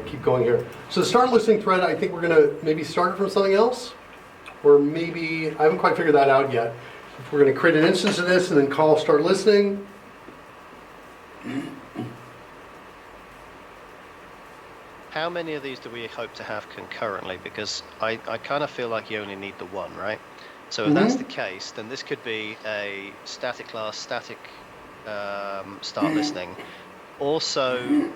keep going here. So the start listening thread, I think we're going to maybe start it from something else, or maybe I haven't quite figured that out yet. If we're going to create an instance of this and then call start listening.
How many of these do we hope to have concurrently? Because I kind of feel like you only need the one, right? So if that's the case, then this could be a static class, static start listening. Also,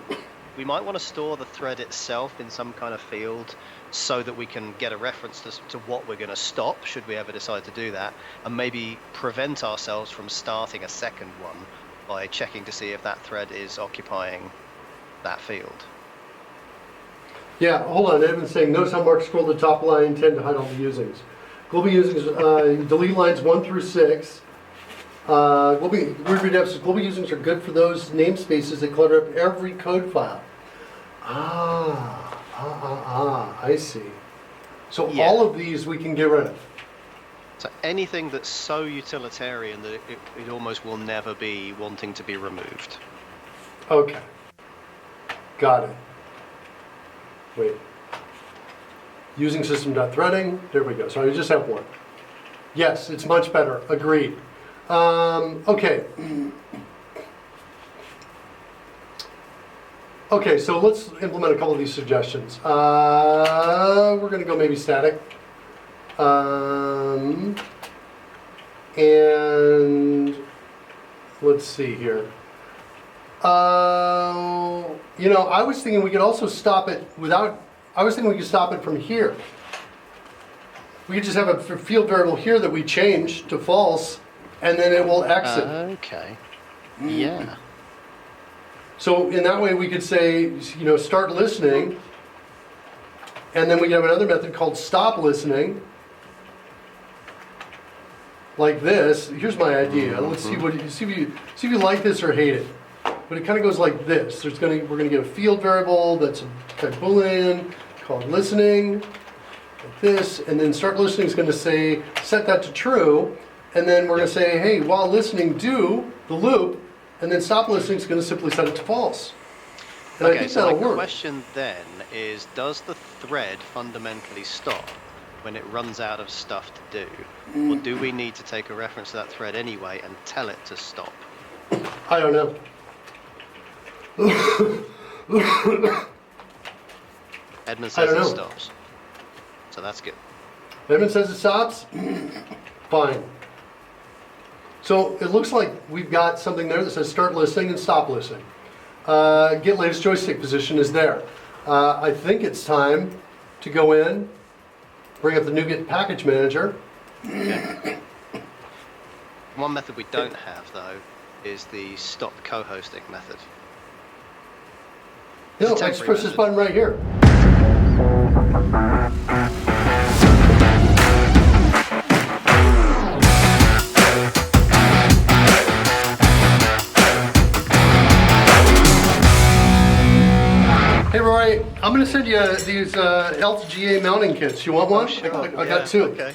we might want to store the thread itself in some kind of field so that we can get a reference to what we're going to stop, should we ever decide to do that, and maybe prevent ourselves from starting a second one by checking to see if that thread is occupying that field.
Yeah, hold on. Edmund's saying, notice how Mark scrolled the top line 10 to hide all the usings. Global usings, delete lines 1 through 6. Weirdbeard Dev says global usings are good for those namespaces that clutter up every code file. I see. So all of these we can get rid of.
So anything that's so utilitarian that it almost will never be wanting to be removed.
Okay. Got it. Wait. Using system.threading. There we go. So I just have one. Yes, it's much better. Agreed. Okay. Okay, so let's implement a couple of these suggestions. We're going to go maybe static. And let's see here. I was thinking we could also stop it I was thinking we could stop it from here. We could just have a field variable here that we change to false, and then it will exit.
Okay. Yeah.
So in that way we could say, start listening, and then we have another method called stop listening, like this. Here's my idea. Let's see if you like this or hate it. But it kind of goes like this. We're going to get a field variable that's a type Boolean called listening, like this, and then start listening is going to say set that to true, and then we're going to say, hey, while listening, do the loop, and then stop listening is going to simply set it to false. And I think
so
that'll work.
The question then is, does the thread fundamentally stop when it runs out of stuff to do? Or do we need to take a reference to that thread anyway and tell it to stop?
I don't know.
Edmund says it stops. So that's good.
Edmund says it stops? Fine. So it looks like we've got something there that says start listening and stop listening. Get latest joystick position is there. I think it's time to go in, bring up the NuGet package manager.
Okay. One method we don't have though is the stop co-hosting method.
No, I just push this button right here. Hey Rory, I'm going to send you these LGA mounting kits. You want one?
Sure.
I got two.
Okay.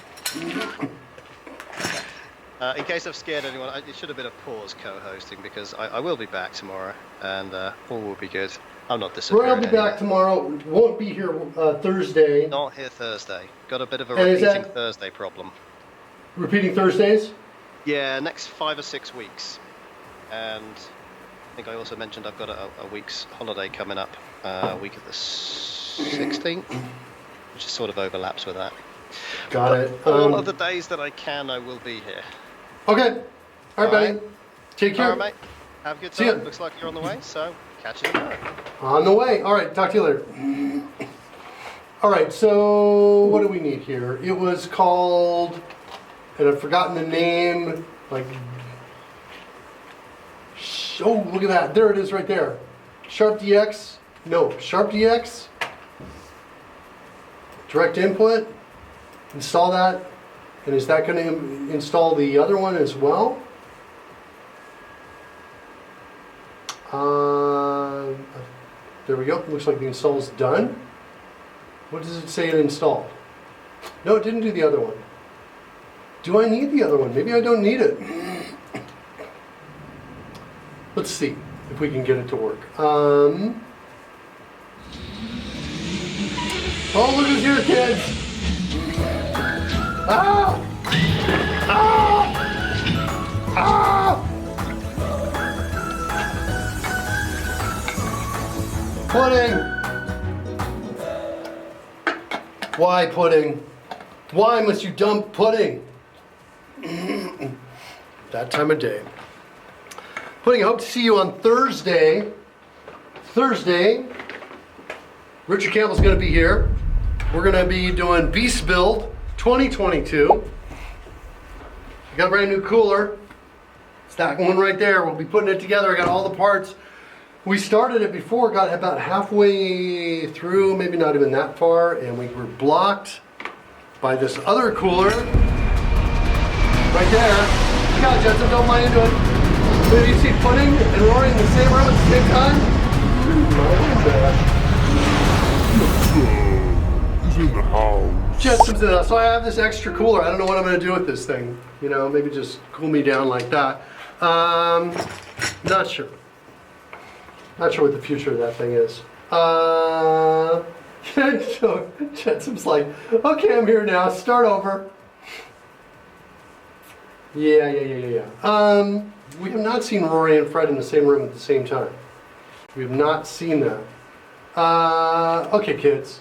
In case I've scared anyone, it should have been a pause co-hosting because I will be back tomorrow and all will be good. I'm not disappearing.
Rory will be back tomorrow. Won't be here Thursday.
Not here Thursday. Got a bit of a repeating Thursday problem.
Repeating Thursdays?
Yeah, next 5 or 6 weeks. And think I also mentioned I've got a week's holiday coming up, week of the 16th, which sort of overlaps with that.
Got
But
it.
all of the days that I can, I will be here.
Okay. All right, buddy.
Alright.
Take care.
All right, mate. Have a good
See ya.
time. Looks like you're on the way, so catch you tomorrow.
On the way. All right. Talk to you later. All right. So what do we need here? It was called, and I've forgotten the name. Like, oh, look at that. There it is right there. Sharp DX. No, Sharp DX. Direct input. Install that. And is that going to install the other one as well? There we go. Looks like the install is done. What does it say it installed? No, it didn't do the other one. Do I need the other one? Maybe I don't need it. Let's see if we can get it to work. Oh, look who's here, kids! Ah! Ah! Ah! Pudding! Why pudding? Why must you dump pudding? That time of day. Pudding, I hope to see you on Thursday. Richard Campbell's going to be here. We're going to be doing Beast Build 2022. I got a brand new cooler. It's that one right there. We'll be putting it together. I got all the parts. We started it before, got about halfway through, maybe not even that far, and we were blocked by this other cooler. Right there. Look out, Jensen, don't mind into it. Did you see Pudding and Rory in the same room at the same time?
He's in the house.
Jensen's in the house. So I have this extra cooler. I don't know what I'm going to do with this thing. You know, maybe just cool me down like that. Not sure. Not sure what the future of that thing is. So Jensen's like, okay, I'm here now. Start over. Yeah. We have not seen Rory and Fred in the same room at the same time. We have not seen that. Okay, kids.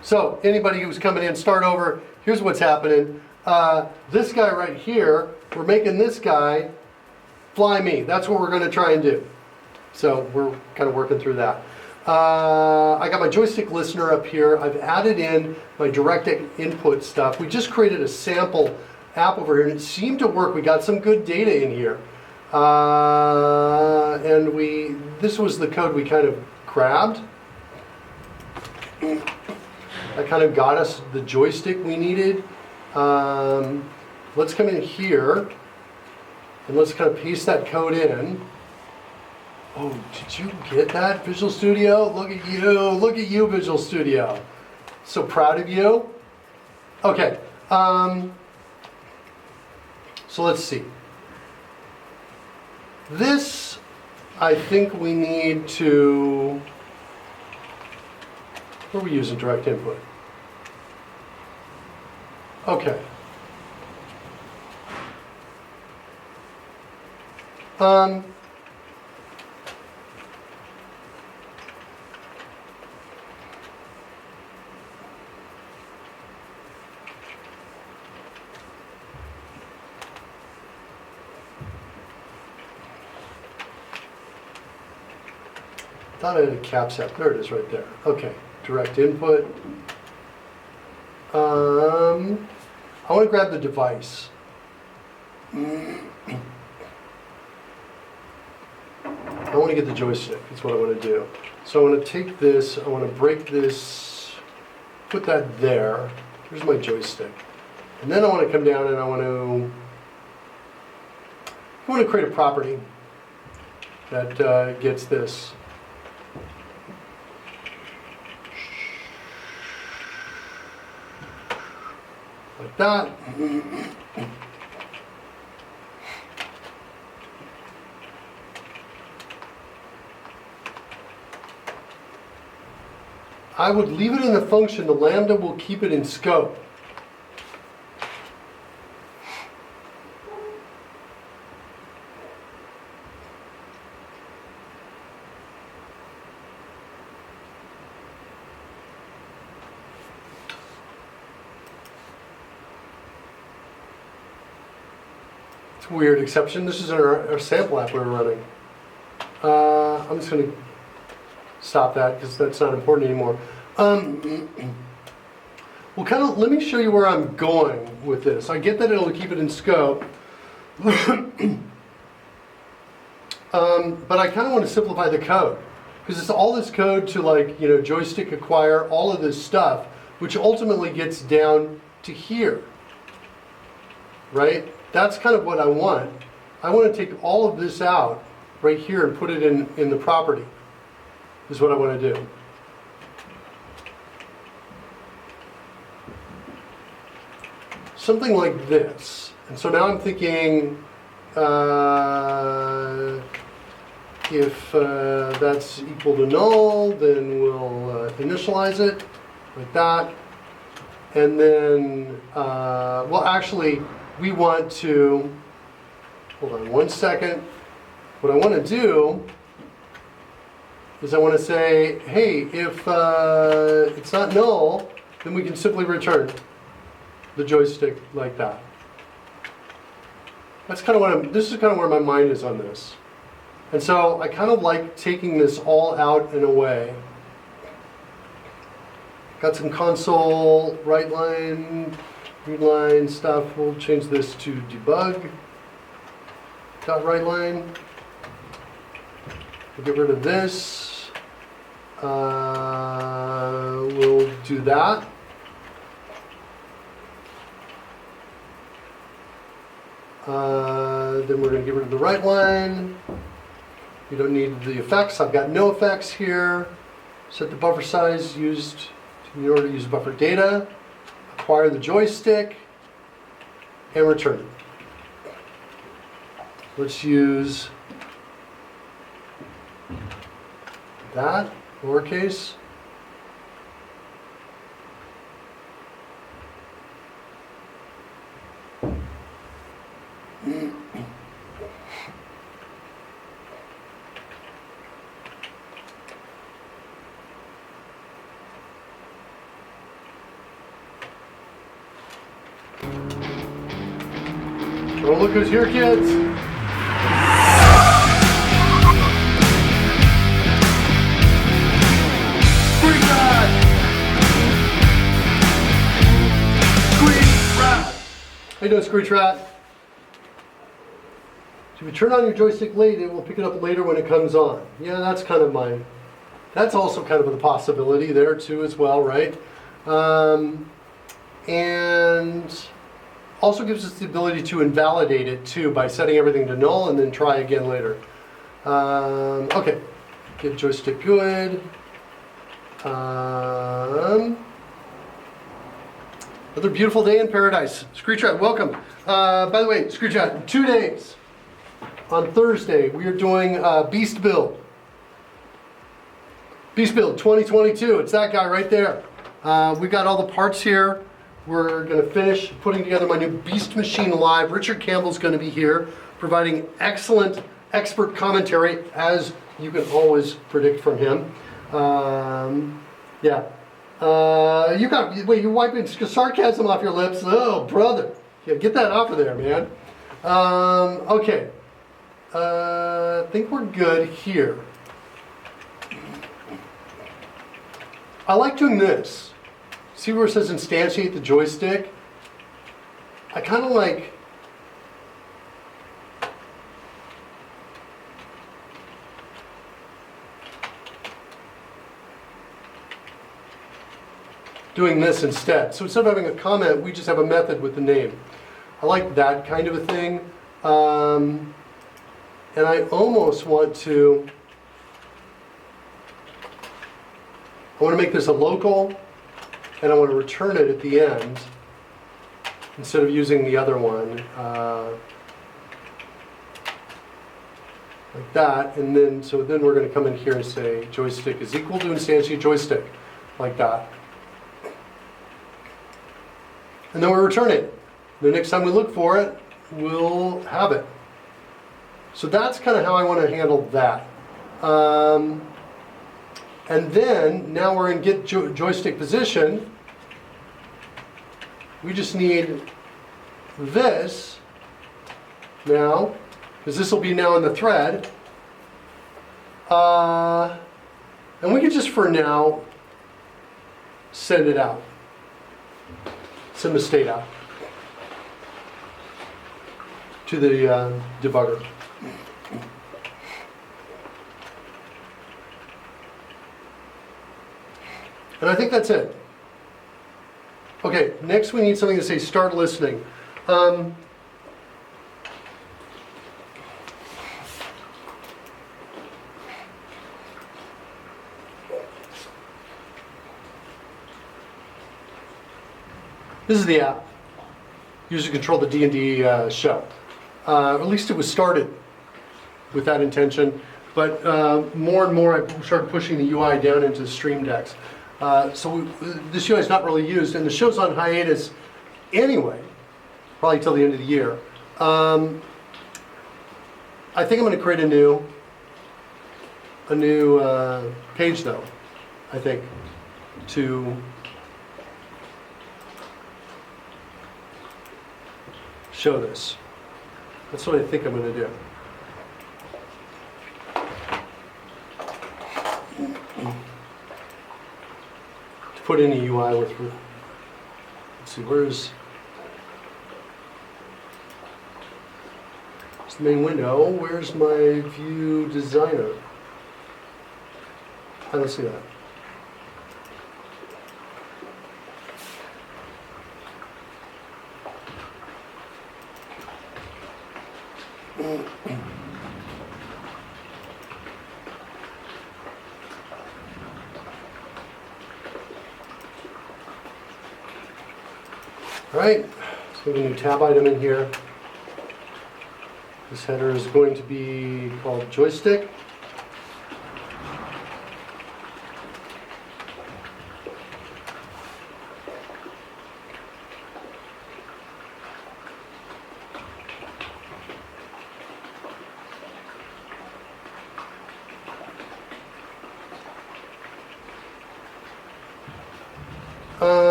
So anybody who's coming in, start over. Here's what's happening. This guy right here, we're making this guy fly me. That's what we're going to try and do. So we're kind of working through that. I got my joystick listener up here. I've added in my direct input stuff. We just created a sample app over here and it seemed to work. We got some good data in here. And this was the code we kind of grabbed. That kind of got us the joystick we needed. Let's come in here and let's kind of paste that code in. Oh, did you get that, Visual Studio? Look at you, Visual Studio. So proud of you. Okay, so let's see. This, I think we need to, what are we using direct input? Okay. I thought I had a caps app. There it is right there. Okay, direct input. I want to grab the device. I want to get the joystick. That's what I want to do. So I want to take this, I want to break this, put that there. Here's my joystick. And then I want to come down and I want to create a property that gets this. Like that. I would leave it in the function. The lambda will keep it in scope. It's a weird exception. This is our sample app we were running. I'm just going to stop that because that's not important anymore. Well, let me show you where I'm going with this. I get that it'll keep it in scope. But I kind of want to simplify the code because it's all this code to joystick acquire, all of this stuff, which ultimately gets down to here, right? That's kind of what I want. I want to take all of this out right here and put it in the property, is what I want to do. Something like this. And so now I'm thinking, if that's equal to null, then we'll initialize it like that. And then, well, actually, we want to, hold on one second. What I want to do is I want to say, hey, if it's not null, then we can simply return the joystick like that. That's kind of what this is kind of where my mind is on this. And so I kind of like taking this all out in a way. Got some console, right line, read line stuff. We'll change this to debug. Dot right line. We'll get rid of this. We'll do that. Then we're going to get rid of the right line. You don't need the effects. I've got no effects here. Set the buffer size used in order to use buffer data. Acquire the joystick and return it. Let's use that, lowercase. Oh, look who's here, kids. Screech Rat! Screech Rat! How you doing, Screech Rat? So if you turn on your joystick late, it will pick it up later when it comes on. Yeah, that's kind of that's also kind of a possibility there too as well, right? And also gives us the ability to invalidate it too by setting everything to null and then try again later. Okay, get joystick good. Another beautiful day in paradise. Screech Rat, welcome. By the way, Screech Rat, in 2 days, on Thursday, we are doing Beast Build. Beast Build 2022, it's that guy right there. We got all the parts here. We're going to finish putting together my new Beast Machine Live. Richard Campbell's going to be here, providing excellent expert commentary, as you can always predict from him. Yeah. You're wiping sarcasm off your lips. Oh, brother. Yeah, get that off of there, man. Okay. I think we're good here. I like doing this. See where it says instantiate the joystick? I kind of like doing this instead. So instead of having a comment, we just have a method with the name. I like that kind of a thing. And I almost want to, I want to make this a local, and I want to return it at the end instead of using the other one. Like that, and then, so then we're going to come in here and say joystick is equal to instantiate joystick, like that. And then we'll return it. The next time we look for it, we'll have it. So that's kind of how I want to handle that. And then, now we're in get joystick position. We just need this now, because this will be now in the thread. And we can just, for now, send it out. Send the state out to the debugger. And I think that's it. Okay, next we need something to say start listening. This is the app. Used to control the D&D show. At least it was started with that intention, but more and more I started pushing the UI down into Stream Decks. This UI is not really used, and the show's on hiatus anyway, probably till the end of the year. I think I'm going to create a new page though, I think, to show this. That's what I think I'm going to do. To put in a UI with, let's see, where's the main window? Where's my view designer? I don't see that. All right, so we have a new tab item in here. This header is going to be called joystick.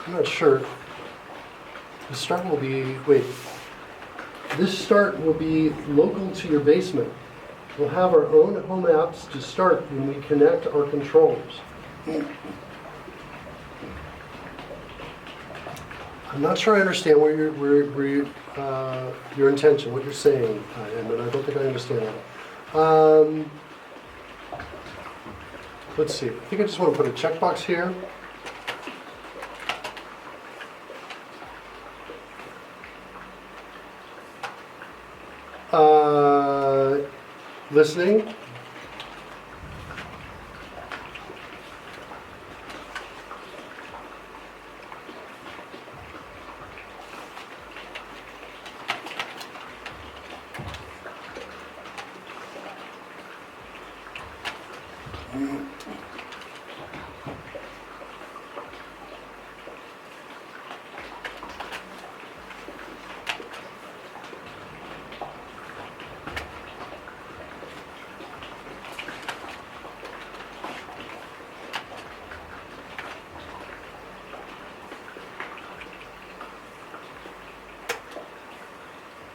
I'm not sure. The start will be, wait. This start will be local to your basement. We'll have our own home apps to start when we connect our controllers. I'm not sure I understand where your intention, what you're saying, and I don't think I understand that. Let's see. I think I just want to put a checkbox here. Listening.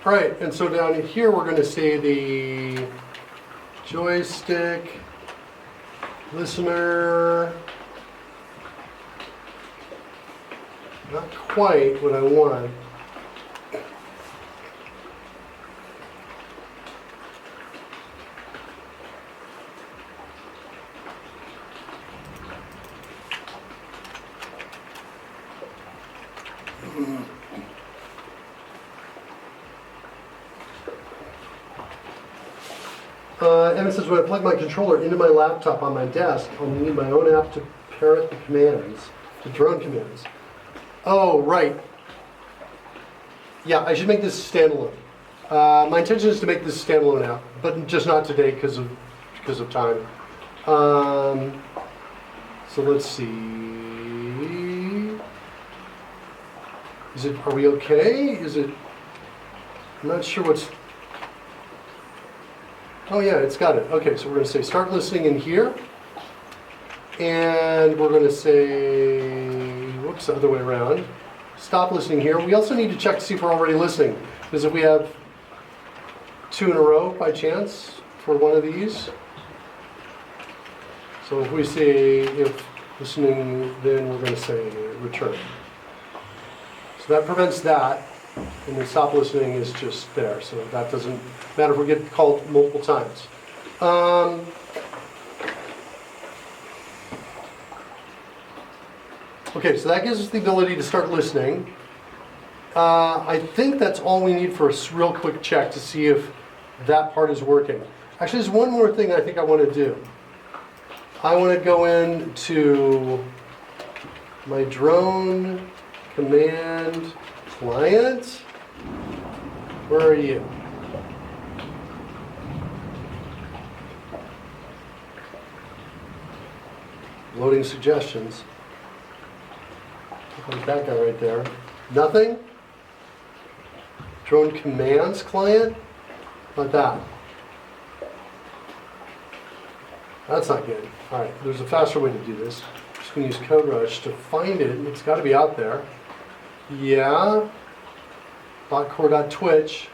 All right, and so down here we're going to say the joystick listener. Not quite what I want. Evan says, when I plug my controller into my laptop on my desk, I'll need my own app to parrot the commands, the drone commands. Oh, right. Yeah, I should make this standalone. My intention is to make this standalone app, but just not today because of time. So let's see. Are we okay? I'm not sure what's. Oh yeah, it's got it. Okay, so we're going to say start listening in here. And we're going to say whoops, other way around. Stop listening here. We also need to check to see if we're already listening, because if we have 2 in a row by chance for one of these. So if we say if listening, then we're going to say return. So that prevents that, and then stop listening is just there. So that doesn't matter if we get called multiple times. Okay, so that gives us the ability to start listening. I think that's all we need for a real quick check to see if that part is working. Actually, there's one more thing I think I want to do. I want to go into my drone command client. Where are you? Loading suggestions. Like that guy right there. Nothing? Drone commands client? How about that? That's not good. All right, there's a faster way to do this. Just going to use CodeRush to find it. It's got to be out there. Yeah. .core.twitch.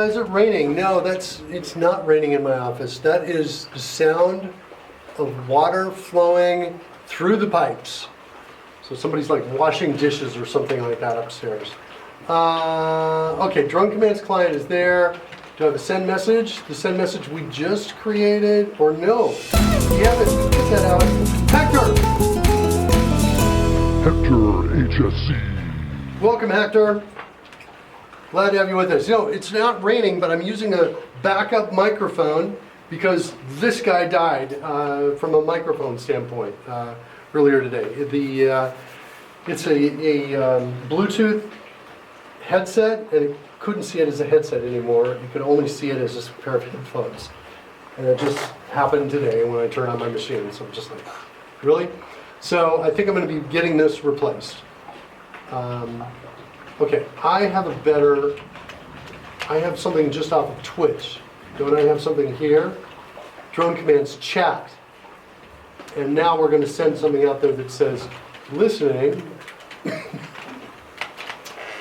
Is it raining? No, it's not raining in my office. That is the sound of water flowing through the pipes. So somebody's like washing dishes or something like that upstairs. Okay, drone commands client is there. Do I have a send message? The send message we just created, or no? We haven't. Get that out. Hector!
Hector HSC.
Welcome, Hector. Glad to have you with us. You know, it's not raining, but I'm using a backup microphone because this guy died from a microphone standpoint earlier today. It's a Bluetooth headset, and it couldn't see it as a headset anymore. You could only see it as a pair of headphones. And it just happened today when I turned on my machine. So I'm just like, really? So I think I'm going to be getting this replaced. Okay, I have something just off of Twitch. Don't I have something here? Drone commands chat. And now we're going to send something out there that says listening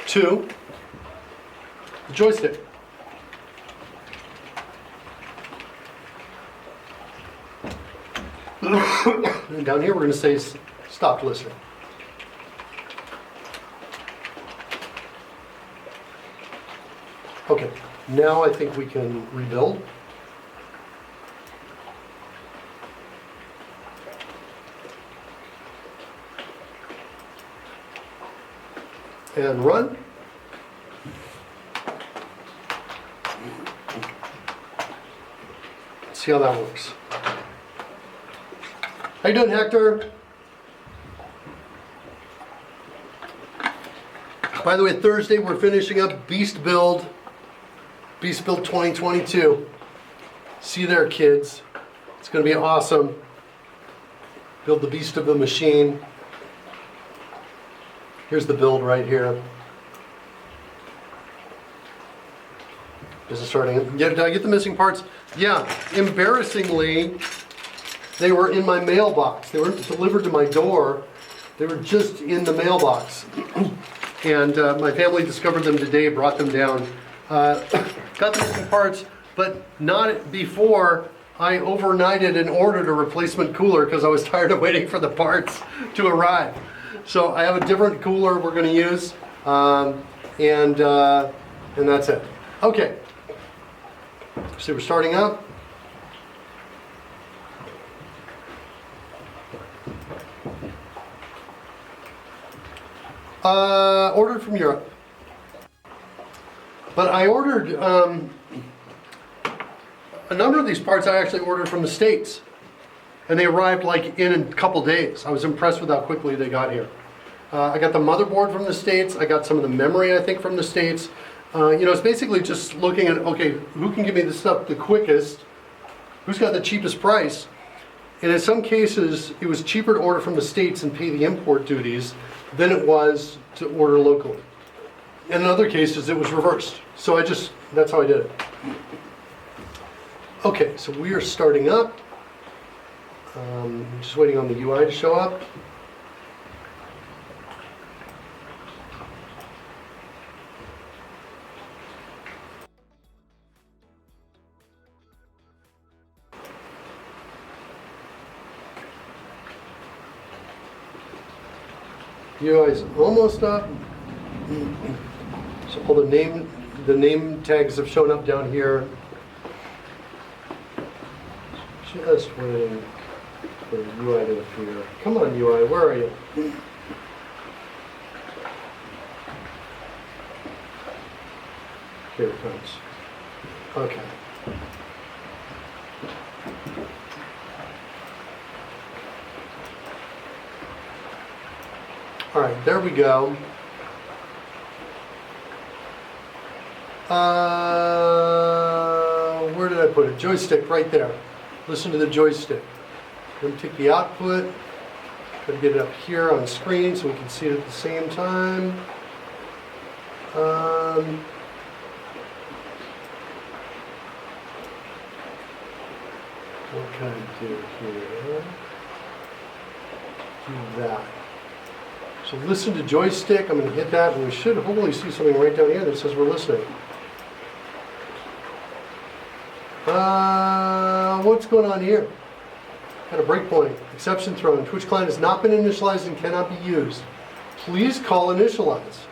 to the joystick. And down here we're going to say stop listening. Okay, now I think we can rebuild. And run. Let's see how that works. How you doing, Hector? By the way, Thursday we're finishing up Beast Build 2022. See you there, kids. It's going to be awesome. Build the beast of the machine. Here's the build right here. Is it starting? Did I get the missing parts? Yeah. Embarrassingly, they were in my mailbox. They weren't delivered to my door. They were just in the mailbox. And my family discovered them today, brought them down. Got the missing parts, but not before I overnighted and ordered a replacement cooler because I was tired of waiting for the parts to arrive. So I have a different cooler we're going to use, and that's it. Okay. So we're starting up. Ordered from Europe. But I ordered a number of these parts I actually ordered from the States. And they arrived like in a couple days. I was impressed with how quickly they got here. I got the motherboard from the States. I got some of the memory, I think, from the States. It's basically just looking at, okay, who can give me this stuff the quickest? Who's got the cheapest price? And in some cases, it was cheaper to order from the States and pay the import duties than it was to order locally. And in other cases, it was reversed. So that's how I did it. Okay, so we are starting up. Just waiting on the UI to show up. UI is almost up. So all the name tags have shown up down here. Just waiting for the UI to appear. Come on, UI, where are you? Here it comes. Okay. All right, there we go. Where did I put it? Joystick, right there. Listen to the joystick. Let me take the output. Try to get it up here on screen so we can see it at the same time. What can I do here? Do that. So listen to joystick. I'm going to hit that, and we should hopefully see something right down here that says we're listening. What's going on here? Got a breakpoint. Exception thrown. Twitch client has not been initialized and cannot be used. Please call initialize.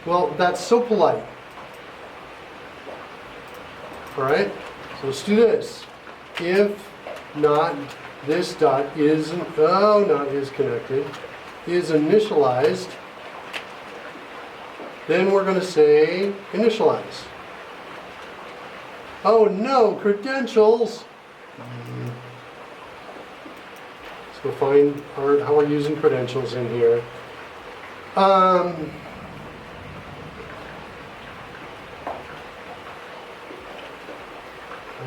Well, that's so polite. All right. So let's do this. If not this dot is not is connected. Is initialized, then we're going to say initialize. Oh no, credentials! Let's go find how we're using credentials in here. I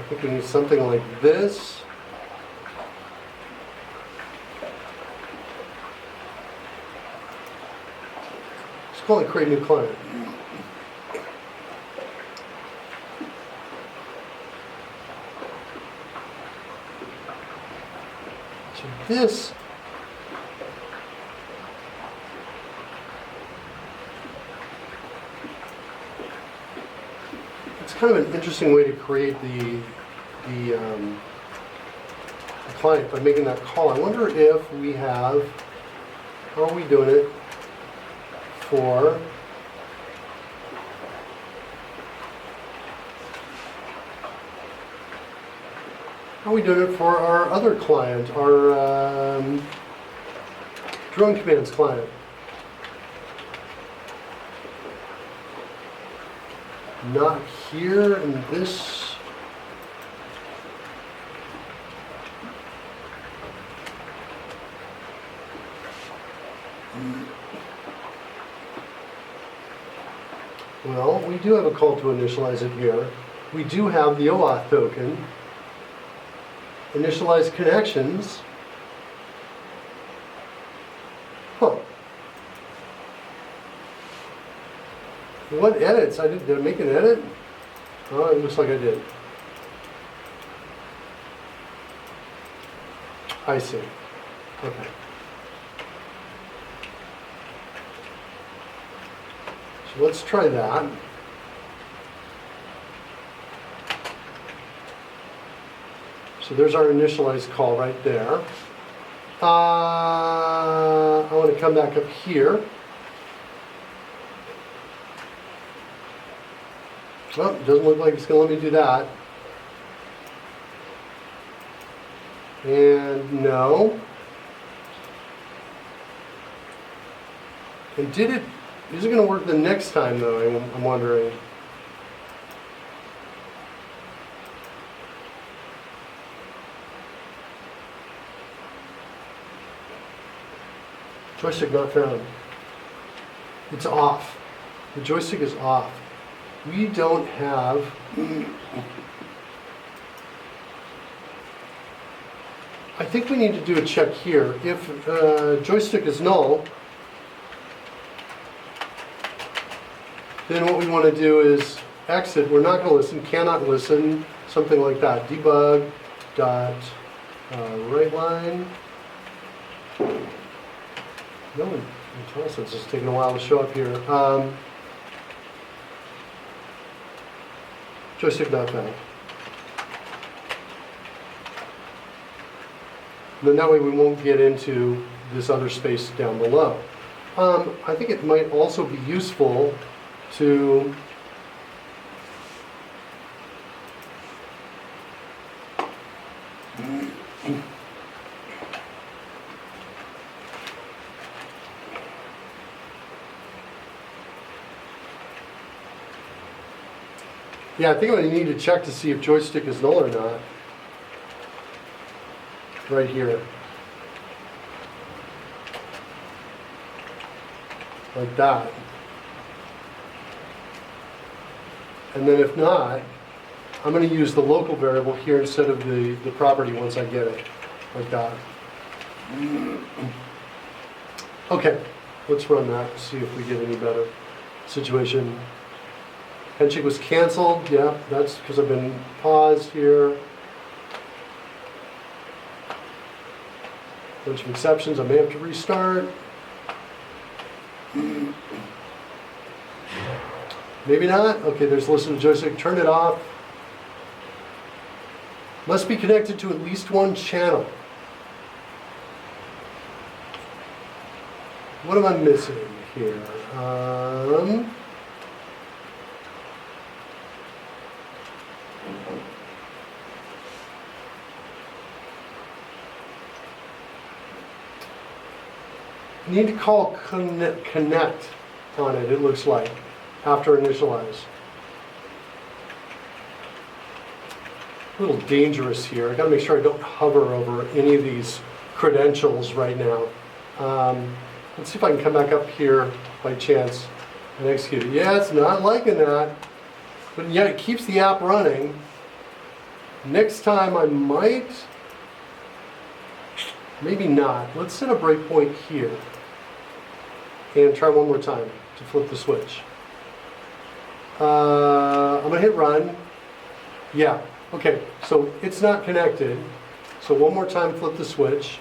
think we need something like this. Call it create new client. So this it's kind of an interesting way to create the client by making that call. I wonder if we have, how are we doing it? For how are we doing it for our other client, our drone commands client? Not here in this. Well, we do have a call to initialize it here. We do have the OAuth token. Initialize connections. Huh. What edits? Did I make an edit? Oh, it looks like I did. I see. Okay. So let's try that. So there's our initialize call right there. I want to come back up here. Well, it doesn't look like it's going to let me do that. And no. And is it going to work the next time though, I'm wondering. Joystick not found. It's off. The joystick is off. We don't have... I think we need to do a check here. If joystick is null, then what we want to do is exit. We're not going to listen, cannot listen, something like that. Debug dot right line. No one tell us it's taking a while to show up here. Joystick dot found. Then that way we won't get into this other space down below. I think it might also be useful to yeah, I think I need to check to see if joystick is null or not. Right here. Like that. And then if not, I'm going to use the local variable here instead of the property once I get it. Like that. Okay, let's run that, see if we get any better situation. Handshake was canceled, yeah, that's because I've been paused here. Bunch of exceptions, I may have to restart. Maybe not. Okay, there's listen to joystick, turn it off. Must be connected to at least one channel. What am I missing here? Need to call connect on it, it looks like, after initialize. A little dangerous here. I gotta make sure I don't hover over any of these credentials right now. Let's see if I can come back up here by chance and execute it. Yeah, it's not liking that, but yet it keeps the app running. Next time I might, maybe not. Let's set a breakpoint here. And try one more time to flip the switch. I'm going to hit run. Yeah, okay, so it's not connected. So one more time, flip the switch.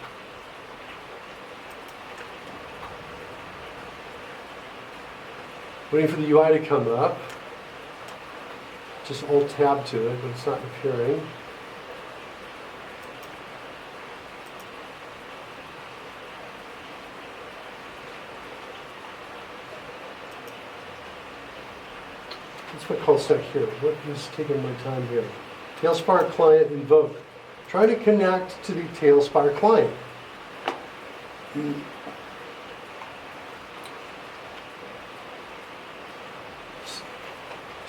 Waiting for the UI to come up. Just Alt-Tab to it, but it's not appearing. What's my call stack here? What is taking my time here? Tailspire client invoke. Trying to connect to the Tailspire client. See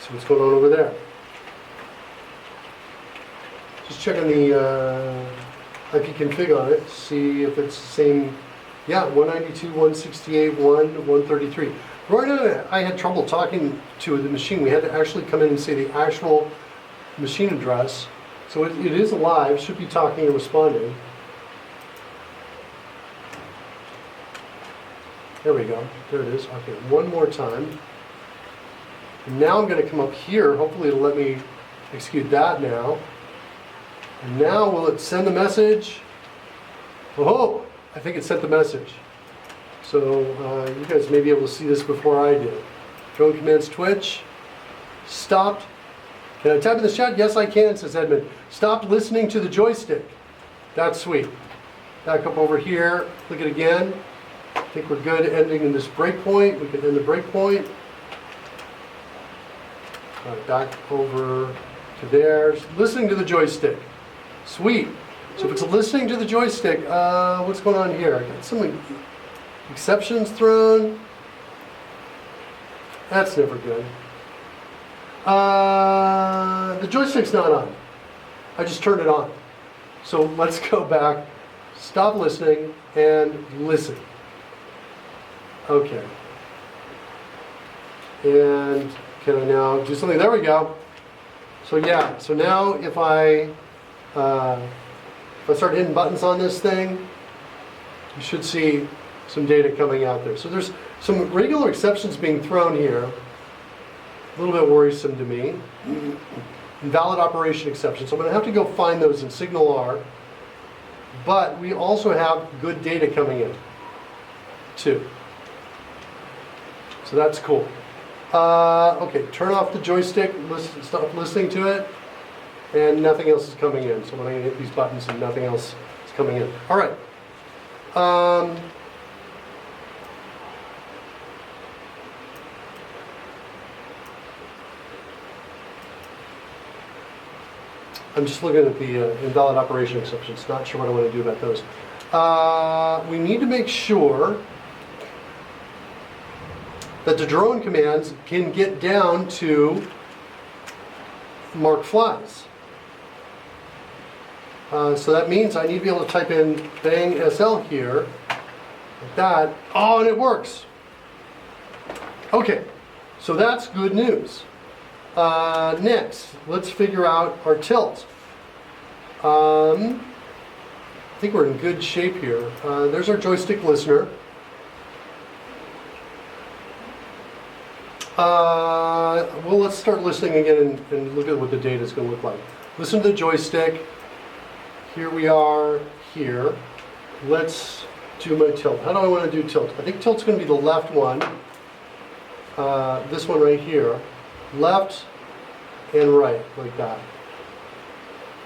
what's going on over there. Just checking the IP config on it, see if it's the same. Yeah, 192.168.1.133. Right now, I had trouble talking to the machine. We had to actually come in and say the actual machine address. So it is alive, should be talking and responding. There we go, there it is. Okay, one more time. And now I'm going to come up here. Hopefully it'll let me execute that now. And now will it send the message? Oh, I think it sent the message. So you guys may be able to see this before I do. Drone commands Twitch. Stopped. Can I type in the chat? Yes, I can, says Edmund. Stopped listening to the joystick. That's sweet. Back up over here. Click it again. I think we're good ending in this breakpoint. We can end the breakpoint. All right, back over to there. Listening to the joystick. Sweet. So if it's listening to the joystick, what's going on here? I got some exceptions thrown. That's never good. The joystick's not on. I just turned it on. So let's go back, stop listening, and listen. Okay. And can I now do something? There we go. So yeah, so now if I if I start hitting buttons on this thing, you should see some data coming out there. So there's some regular exceptions being thrown here. A little bit worrisome to me. Invalid operation exceptions. So I'm going to have to go find those in Signal R. But we also have good data coming in, too. So that's cool. Okay, turn off the joystick, stop listening to it, and nothing else is coming in. So I'm going to hit these buttons and nothing else is coming in. All right. I'm just looking at the invalid operation exceptions. Not sure what I want to do about those. We need to make sure that the drone commands can get down to mark flies. So that means I need to be able to type in bang SL here, like that. Oh, and it works. Okay, so that's good news. Next, let's figure out our tilt. I think we're in good shape here. There's our joystick listener. Well, let's start listening again and look at what the data is going to look like. Listen to the joystick. Here we are here. Let's do my tilt. How do I want to do tilt? I think tilt's going to be the left one. This one right here. Left and right, like that.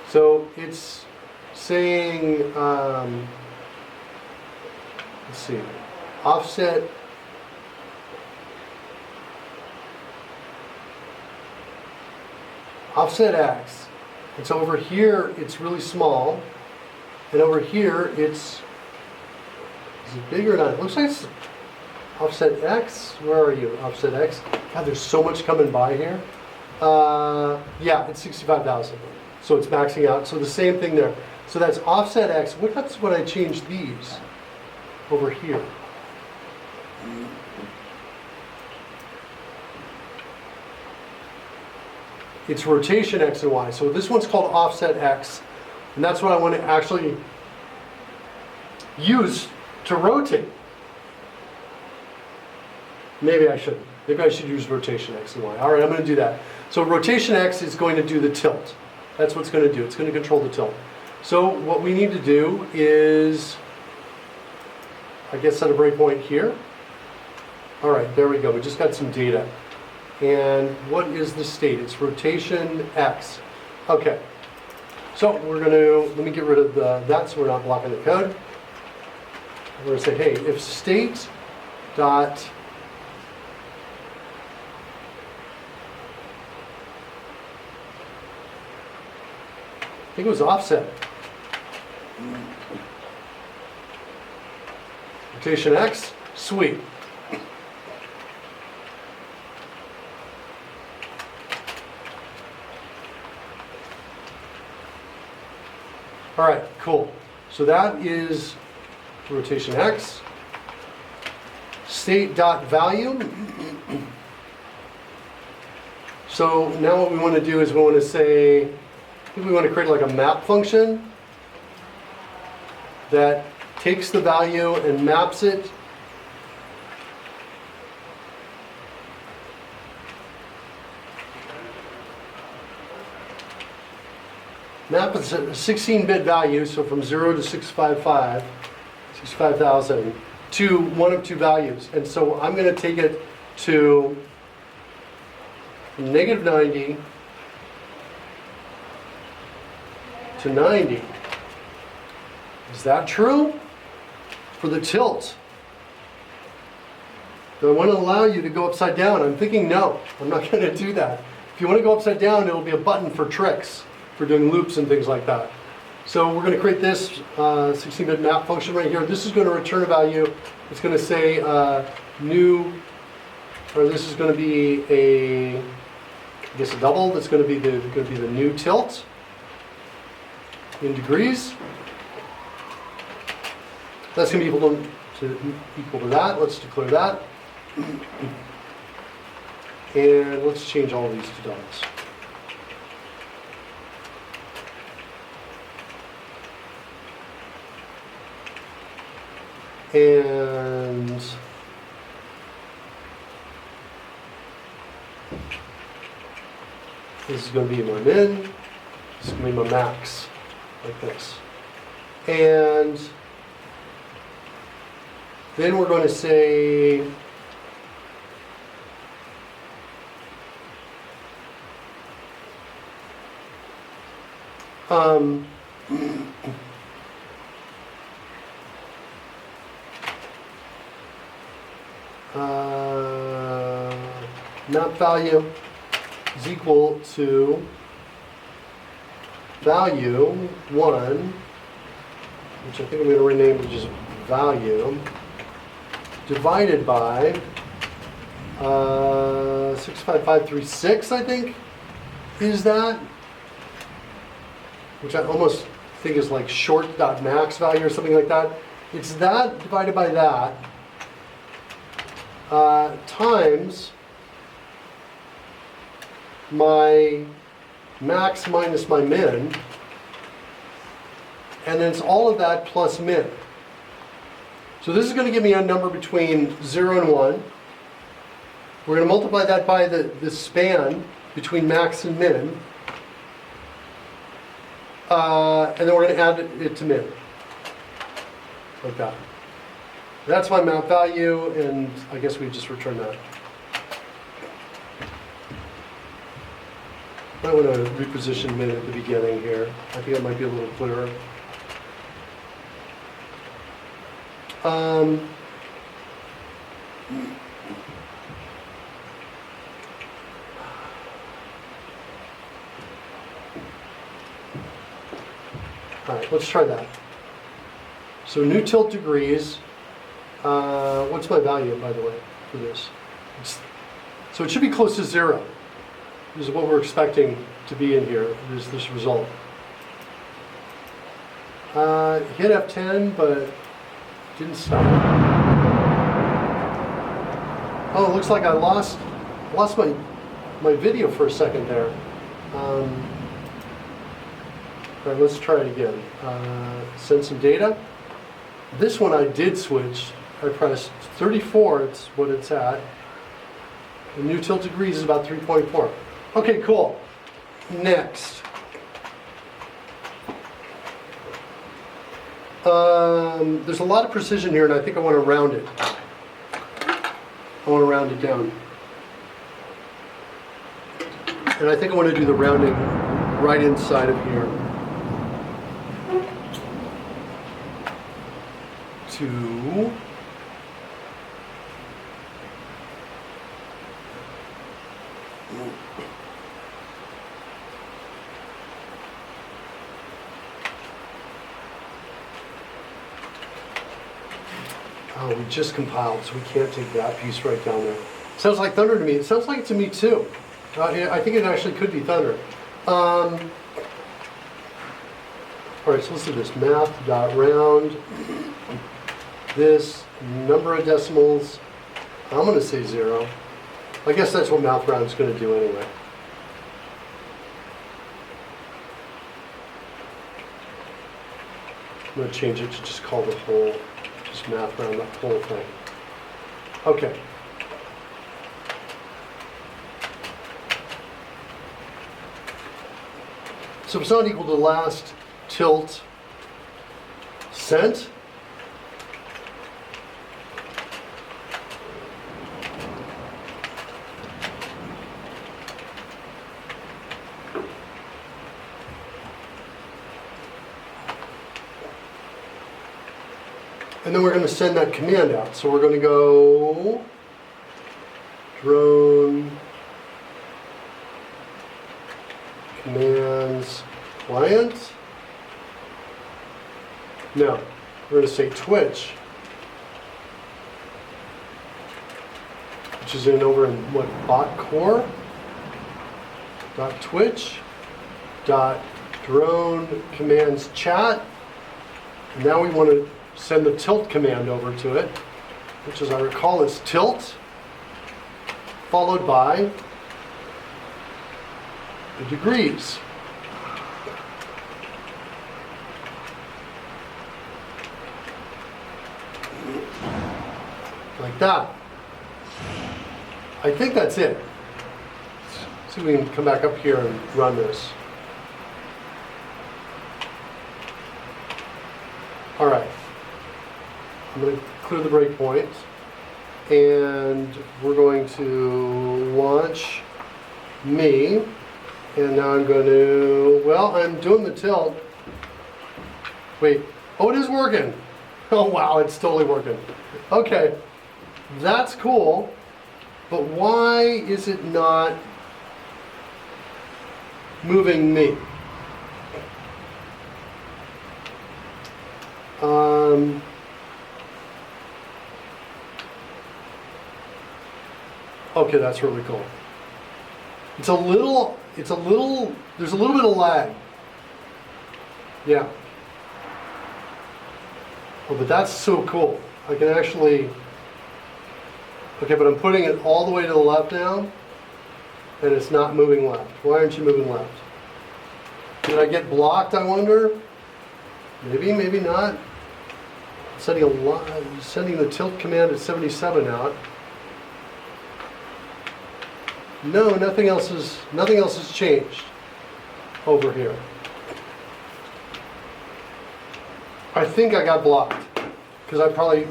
So it's saying, let's see, offset X. And so over here, it's really small. And over here, is it big or not? It looks like it's offset X. Where are you? Offset X. God, there's so much coming by here. Yeah, it's 65,000. So it's maxing out. So the same thing there. So that's offset X. What happens when I change these over here? It's rotation X and Y. So this one's called offset X. And that's what I want to actually use to rotate. Maybe I shouldn't. Maybe I should use rotation X and Y. All right, I'm going to do that. So rotation X is going to do the tilt. That's what it's going to do. It's going to control the tilt. So what we need to do is, I guess, set a breakpoint here. All right, there we go. We just got some data. And what is the state? It's rotation X. Okay. So we're going to, let me get rid of that so we're not blocking the code. We're going to say, hey, if state dot I think it was offset. Rotation X, sweet. All right, cool. So that is rotation X. State dot value. So now what we want to do is we want to say, I think we want to create like a map function that takes the value and maps it map is a 16-bit value, so from 0 to 65,000 to one of two values. And so I'm going to take it to negative 90 to 90. Is that true? For the tilt. Do I want to allow you to go upside down? I'm thinking no. I'm not going to do that. If you want to go upside down, it'll be a button for tricks, for doing loops and things like that. So we're going to create this 16-bit map function right here. This is going to return a value. It's going to say new, or this is going to be a, I guess a double. That's going to be the new tilt in degrees. That's going to be equal to that. Let's declare that. And let's change all of these to doubles. And this is going to be my min. This is going to be my max, like this. And then we're going to say map value is equal to value 1, which I think I'm going to rename to just value, divided by 65536, I think, is that, which I almost think is like short.max value or something like that. It's that divided by that times my max minus my min, and then it's all of that plus min. So this is going to give me a number between 0 and 1. We're going to multiply that by the span between max and min, and then we're going to add it to min, like that. That's my map value, and I guess we just return that. I want to reposition min at the beginning here. I think it might be a little clearer. All right, let's try that. So new tilt degrees. What's my value, by the way, for this? So it should be close to 0. This is what we're expecting to be in here, this result. Hit F10, but didn't stop. Oh, it looks like I lost my video for a second there. All right, let's try it again. Send some data. This one I did switch. I pressed 34, it's what it's at. The new tilt degrees is about 3.4. Okay, cool. Next. There's a lot of precision here, and I think I want to round it. I want to round it down. And I think I want to do the rounding right inside of here. To oh, we just compiled, so we can't take that piece right down there. Sounds like thunder to me. It sounds like it to me too. I think it actually could be thunder. All right, so let's do this. Math.round. This number of decimals. I'm going to say 0. I guess that's what math round is going to do anyway. I'm going to change it to just call the whole, just math round the whole thing. Okay. So it's not equal to last tilt cent. And then we're going to send that command out. So we're going to go drone commands client. No, we're going to say Twitch, which is over in what, bot core dot Twitch dot drone commands chat. And now we want to send the tilt command over to it, which, as I recall, is tilt followed by the degrees. like that. I think that's it. See if we can come back up here and run this. All right. I'm going to clear the breakpoint, and we're going to launch me, and now I'm going to, well, I'm doing the tilt. Wait, oh, it is working. Oh, wow, it's totally working. Okay, that's cool, but why is it not moving me? Okay, that's really cool. There's a little bit of lag. Yeah. Oh, but that's so cool. I can actually, okay, but I'm putting it all the way to the left now, and it's not moving left. Why aren't you moving left? Did I get blocked, I wonder? Maybe, maybe not. Sending the tilt command at 77 out. No, nothing else has changed over here. I think I got blocked because I probably,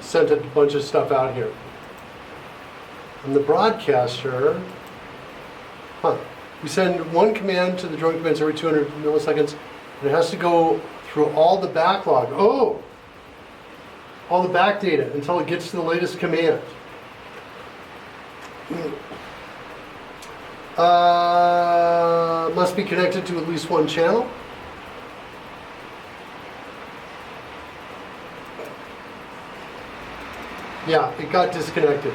sent a bunch of stuff out here. And the broadcaster, we send one command to the drone commands every 200 milliseconds, and it has to go through all the backlog. Oh, all the back data until it gets to the latest command. Must be connected to at least one channel. Yeah, it got disconnected.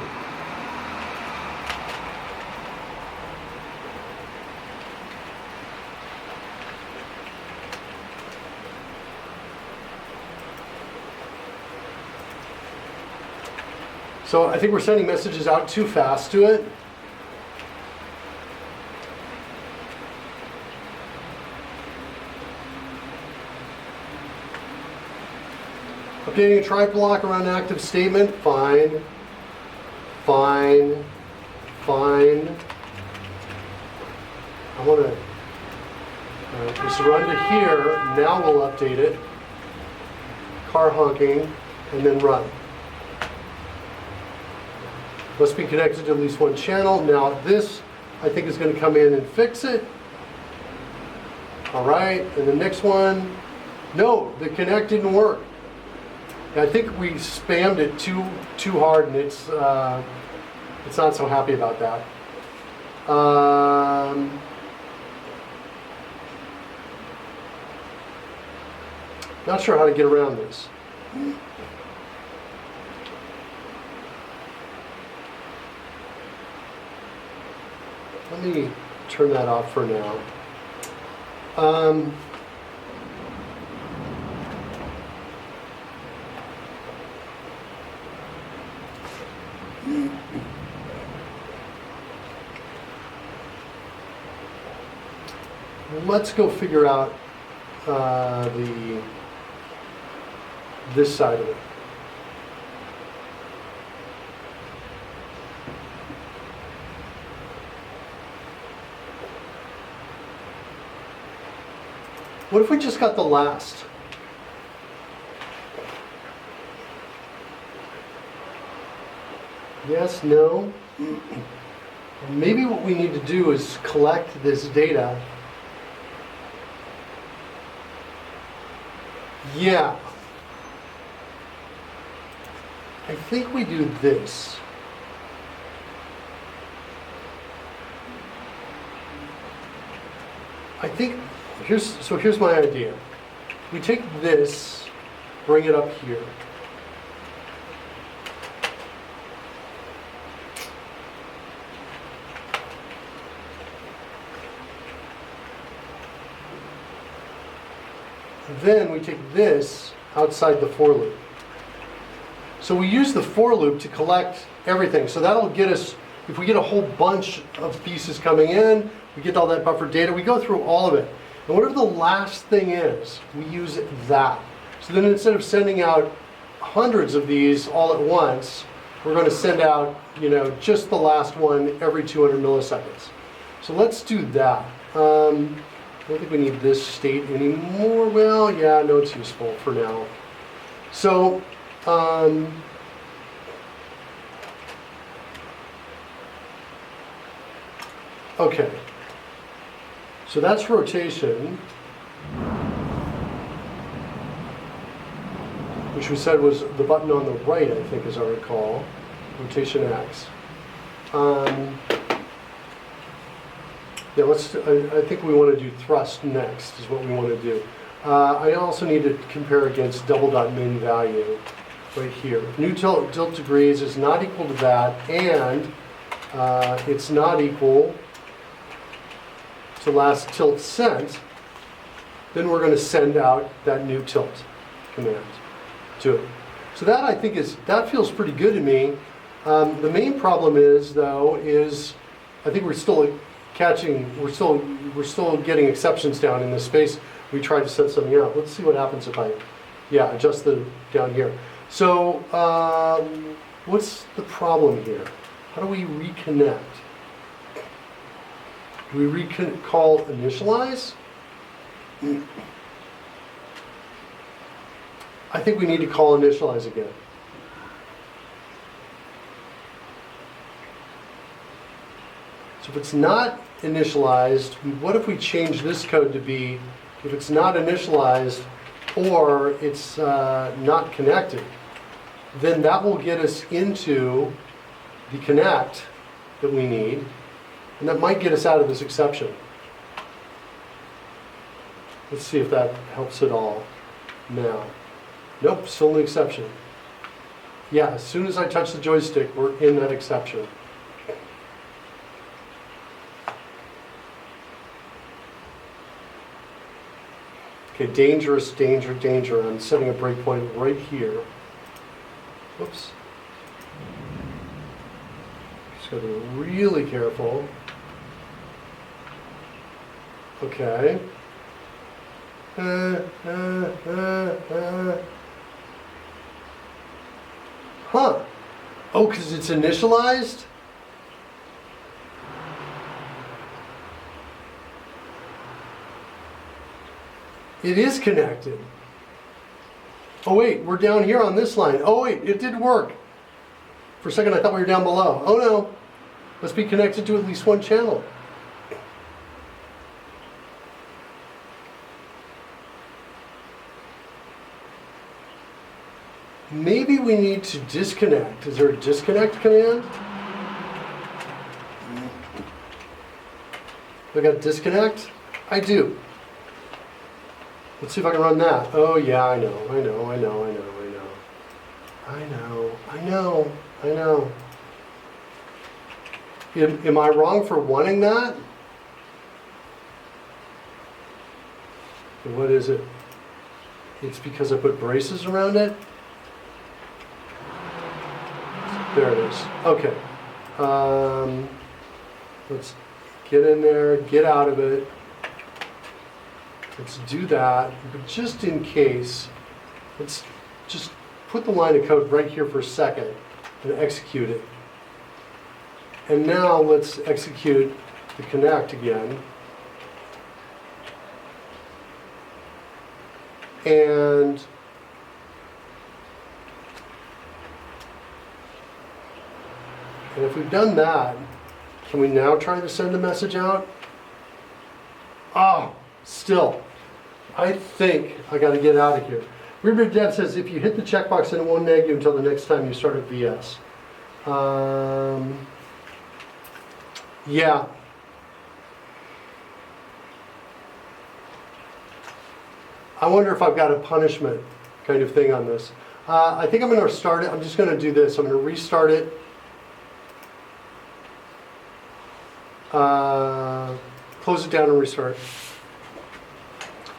So I think we're sending messages out too fast to it. Updating a try block around an active statement, fine. I want to just run to here. Now we'll update it. Car honking, and then run. Must be connected to at least one channel. Now this, I think, is going to come in and fix it. All right, and the next one, no, the connect didn't work. I think we spammed it too hard, and it's not so happy about that. Not sure how to get around this. Let me turn that off for now. Let's go figure out this side of it. What if we just got the last? Yes, no. Maybe what we need to do is collect this data. Yeah. I think we do this. I think, here's my idea. We take this, bring it up here. Then we take this outside the for loop. So we use the for loop to collect everything. So that'll get us, if we get a whole bunch of pieces coming in, we get all that buffer data, we go through all of it. And whatever the last thing is, we use that. So then instead of sending out hundreds of these all at once, we're going to send out, just the last one every 200 milliseconds. So let's do that. I don't think we need this state anymore. Well, yeah, no, it's useful for now. So, okay. So that's rotation, which we said was the button on the right, I think, as I recall. Rotation X. Yeah, I think we want to do thrust next, is what we want to do. I also need to compare against double dot min value right here. New tilt degrees is not equal to that, and it's not equal to last tilt sent. Then we're going to send out that new tilt command to it. So that, I think, that feels pretty good to me. The main problem is, though, I think we're still getting exceptions down in this space. We tried to set something out. Let's see what happens if I, adjust down here. So what's the problem here? How do we reconnect? Do we call initialize? I think we need to call initialize again. So if it's not initialized, what if we change this code to be, if it's not initialized or it's not connected, then that will get us into the connect that we need, and that might get us out of this exception. Let's see if that helps at all now. Nope, still an exception. Yeah, as soon as I touch the joystick, we're in that exception. Okay, dangerous, danger, danger. I'm setting a breakpoint right here. Whoops. Just gotta be really careful. Okay. Huh. Oh, because it's initialized? It is connected. Oh wait, we're down here on this line. Oh wait, it did work. For a second I thought we were down below. Oh no, must be connected to at least one channel. Maybe we need to disconnect. Is there a disconnect command? I got disconnect? I do. Let's see if I can run that. Oh yeah, I know. Am I wrong for wanting that? What is it? It's because I put braces around it? There it is. Okay. Let's get in there, get out of it. Let's do that, but just in case, let's just put the line of code right here for a second and execute it. And now let's execute the connect again. And if we've done that, can we now try to send a message out? Oh, still. I think I got to get out of here. Reader Dev says if you hit the checkbox, then it won't nag you until the next time you start a VS. Yeah. I wonder if I've got a punishment kind of thing on this. I think I'm going to start it. I'm just going to do this. I'm going to restart it. Close it down and restart.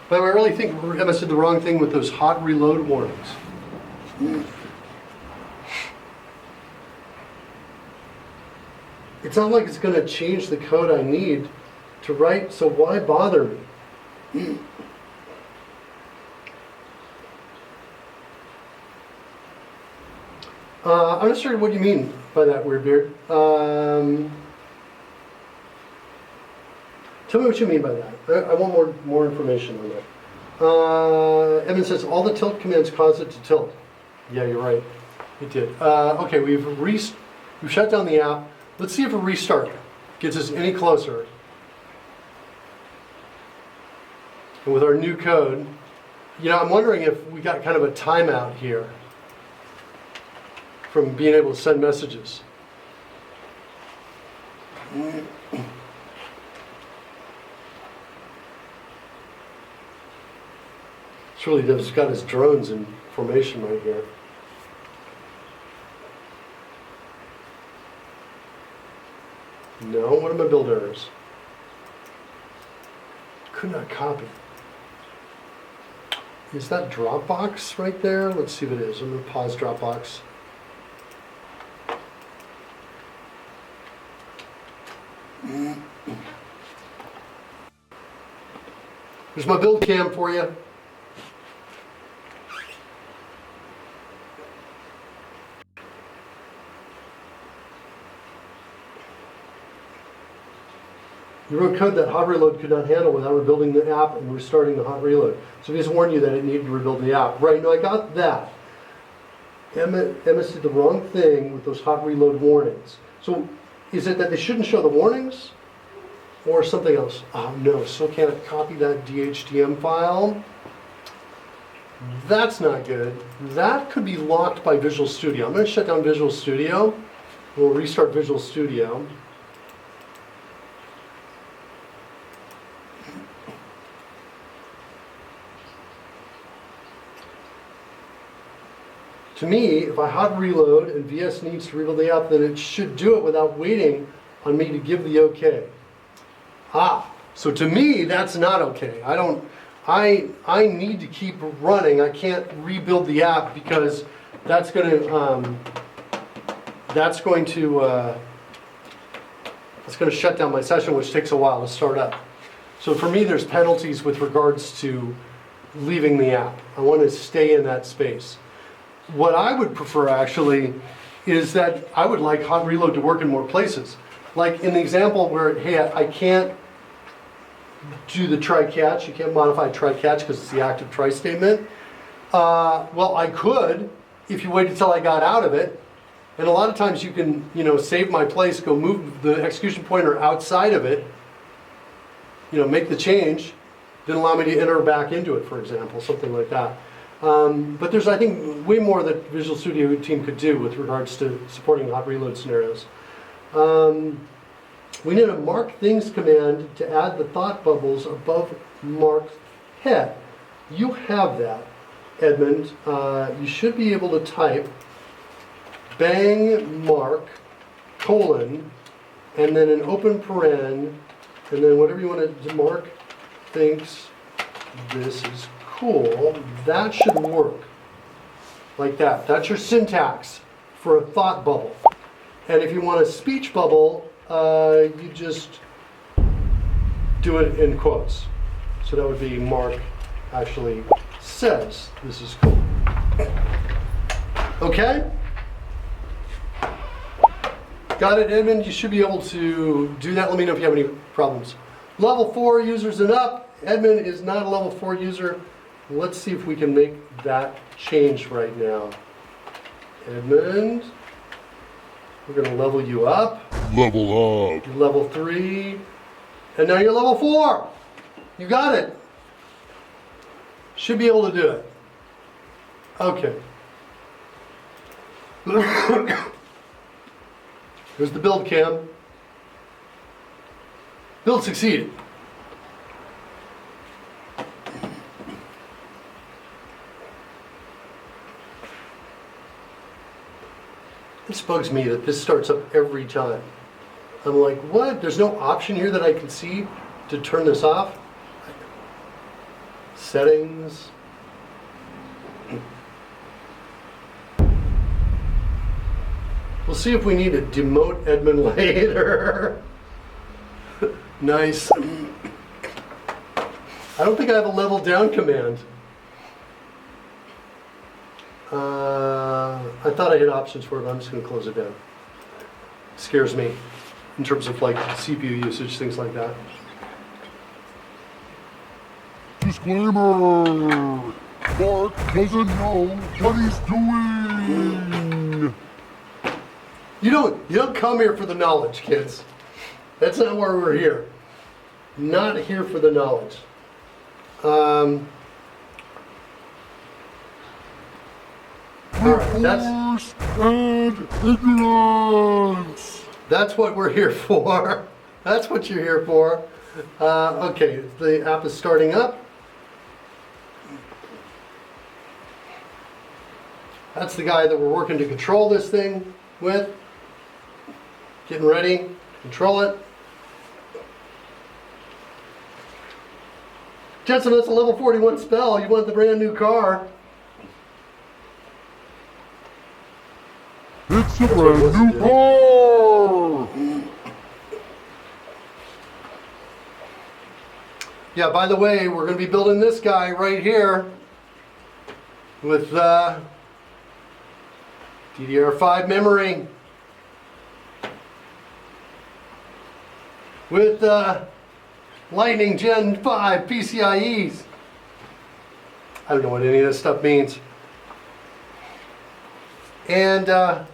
By the way, I really think MS did the wrong thing with those hot reload warnings. It's not like it's going to change the code I need to write, so why bother me? I'm not sure what you mean by that, Weird Beard. Tell me what you mean by that. I want more information on that. Evan says all the tilt commands cause it to tilt. Yeah, you're right. It did. Okay, we've shut down the app. Let's see if a restart gets us any closer. And with our new code, you know, I'm wondering if we got kind of a timeout here from being able to send messages. Surely Dev's got his drones in formation right here. No, what are my build errors? Could not copy. Is that Dropbox right there? Let's see if it is. I'm going to pause Dropbox. Here's my build cam for you. You wrote code that hot reload could not handle without rebuilding the app and restarting the hot reload. So he just warned you that it needed to rebuild the app. Right, no, I got that. Emma did the wrong thing with those hot reload warnings. So is it that they shouldn't show the warnings? Or something else? Oh no, still can't copy that DHTM file. That's not good. That could be locked by Visual Studio. I'm going to shut down Visual Studio. We'll restart Visual Studio. To me, if I hot reload and VS needs to rebuild the app, then it should do it without waiting on me to give the okay. So to me, that's not okay. I need to keep running. I can't rebuild the app because that's going to shut down my session, which takes a while to start up. So for me, there's penalties with regards to leaving the app. I want to stay in that space. What I would prefer actually is that I would like hot reload to work in more places. Like in the example where, hey, I can't do the try catch, you can't modify try catch because it's the active try statement. Well, I could if you waited till I got out of it. And a lot of times you can, save my place, go move the execution pointer outside of it, make the change, then allow me to enter back into it, for example, something like that. But there's, I think, way more that Visual Studio team could do with regards to supporting hot reload scenarios. We need a mark things command to add the thought bubbles above marked head. You have that, Edmund. You should be able to type bang mark colon and then an open paren and then whatever you want to mark thinks this is cool. That should work like that. That's your syntax for a thought bubble. And if you want a speech bubble, you just do it in quotes. So that would be Mark actually says this is cool. Okay? Got it, Edmund? You should be able to do that. Let me know if you have any problems. Level 4 users and up. Edmund is not a level 4 user. Let's see if we can make that change right now. Edmund, we're going to level you up.
Level up.
You're level 3. And now you're level 4. You got it. Should be able to do it. Okay. Here's the build cam. Build succeeded. This bugs me that this starts up every time. I'm like, what? There's no option here that I can see to turn this off? Settings. We'll see if we need to demote Edmund later. Nice. I don't think I have a level down command. I thought I had options for it, but I'm just going to close it down. Scares me in terms of like CPU usage, things like that.
Disclaimer! Mark doesn't know what he's doing!
You don't come here for the knowledge, kids. That's not why we're here. Not here for the knowledge. All right,
And ignorance!
that's what we're here for. That's what you're here for. Okay, the app is starting up. That's the guy that we're working to control this thing with. Getting ready to control it. Jensen, that's a level 41 spell. You want the brand new car.
It's a brand new car!
Yeah, by the way, we're going to be building this guy right here with DDR5 memory. With Lightning Gen 5 PCIe's. I don't know what any of this stuff means. And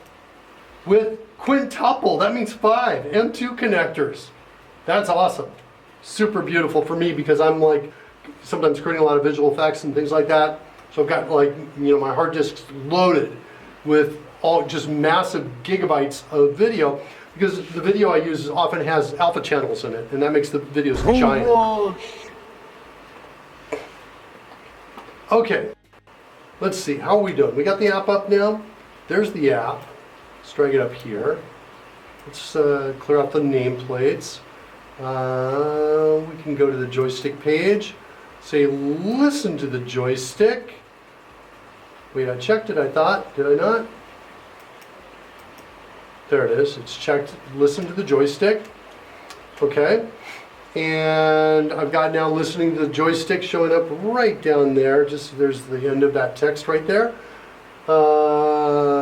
with quintuple, that means 5 M2 connectors. That's awesome. Super beautiful for me because I'm like sometimes creating a lot of visual effects and things like that. So I've got like, my hard disk's loaded with all just massive gigabytes of video because the video I use often has alpha channels in it and that makes the videos giant. Okay, let's see, how are we doing? We got the app up now. There's the app. Let's drag it up here. Let's clear out the nameplates. We can go to the joystick page. Say listen to the joystick. Wait, I checked it, I thought. Did I not? There it is. It's checked. Listen to the joystick. Okay. And I've got now listening to the joystick showing up right down there. Just there's the end of that text right there.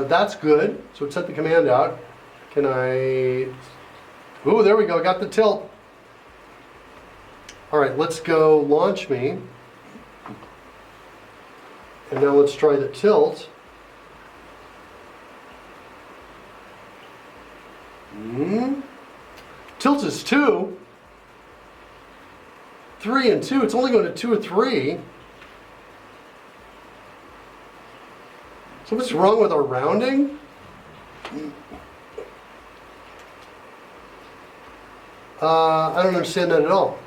That's good. So it sent the command out. Can I... Ooh, there we go. I got the tilt. All right, let's go launch me. And now let's try the tilt. Tilt is 2. 3 and 2. It's only going to 2 or 3. So what's wrong with our rounding? I don't understand that at all.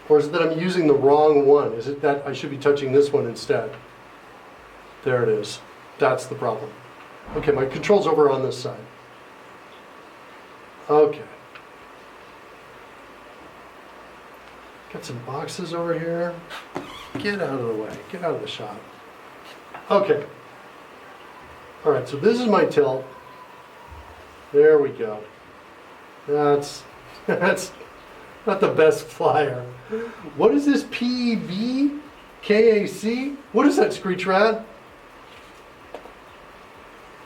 Or is it that I'm using the wrong one? Is it that I should be touching this one instead? There it is. That's the problem. Okay, my control's over on this side. Okay. Got some boxes over here. Get out of the way. Get out of the shot. Okay. All right, so this is my tilt. There we go. That's not the best flyer. What is this PEB? KAC? What is that, Screech Rat?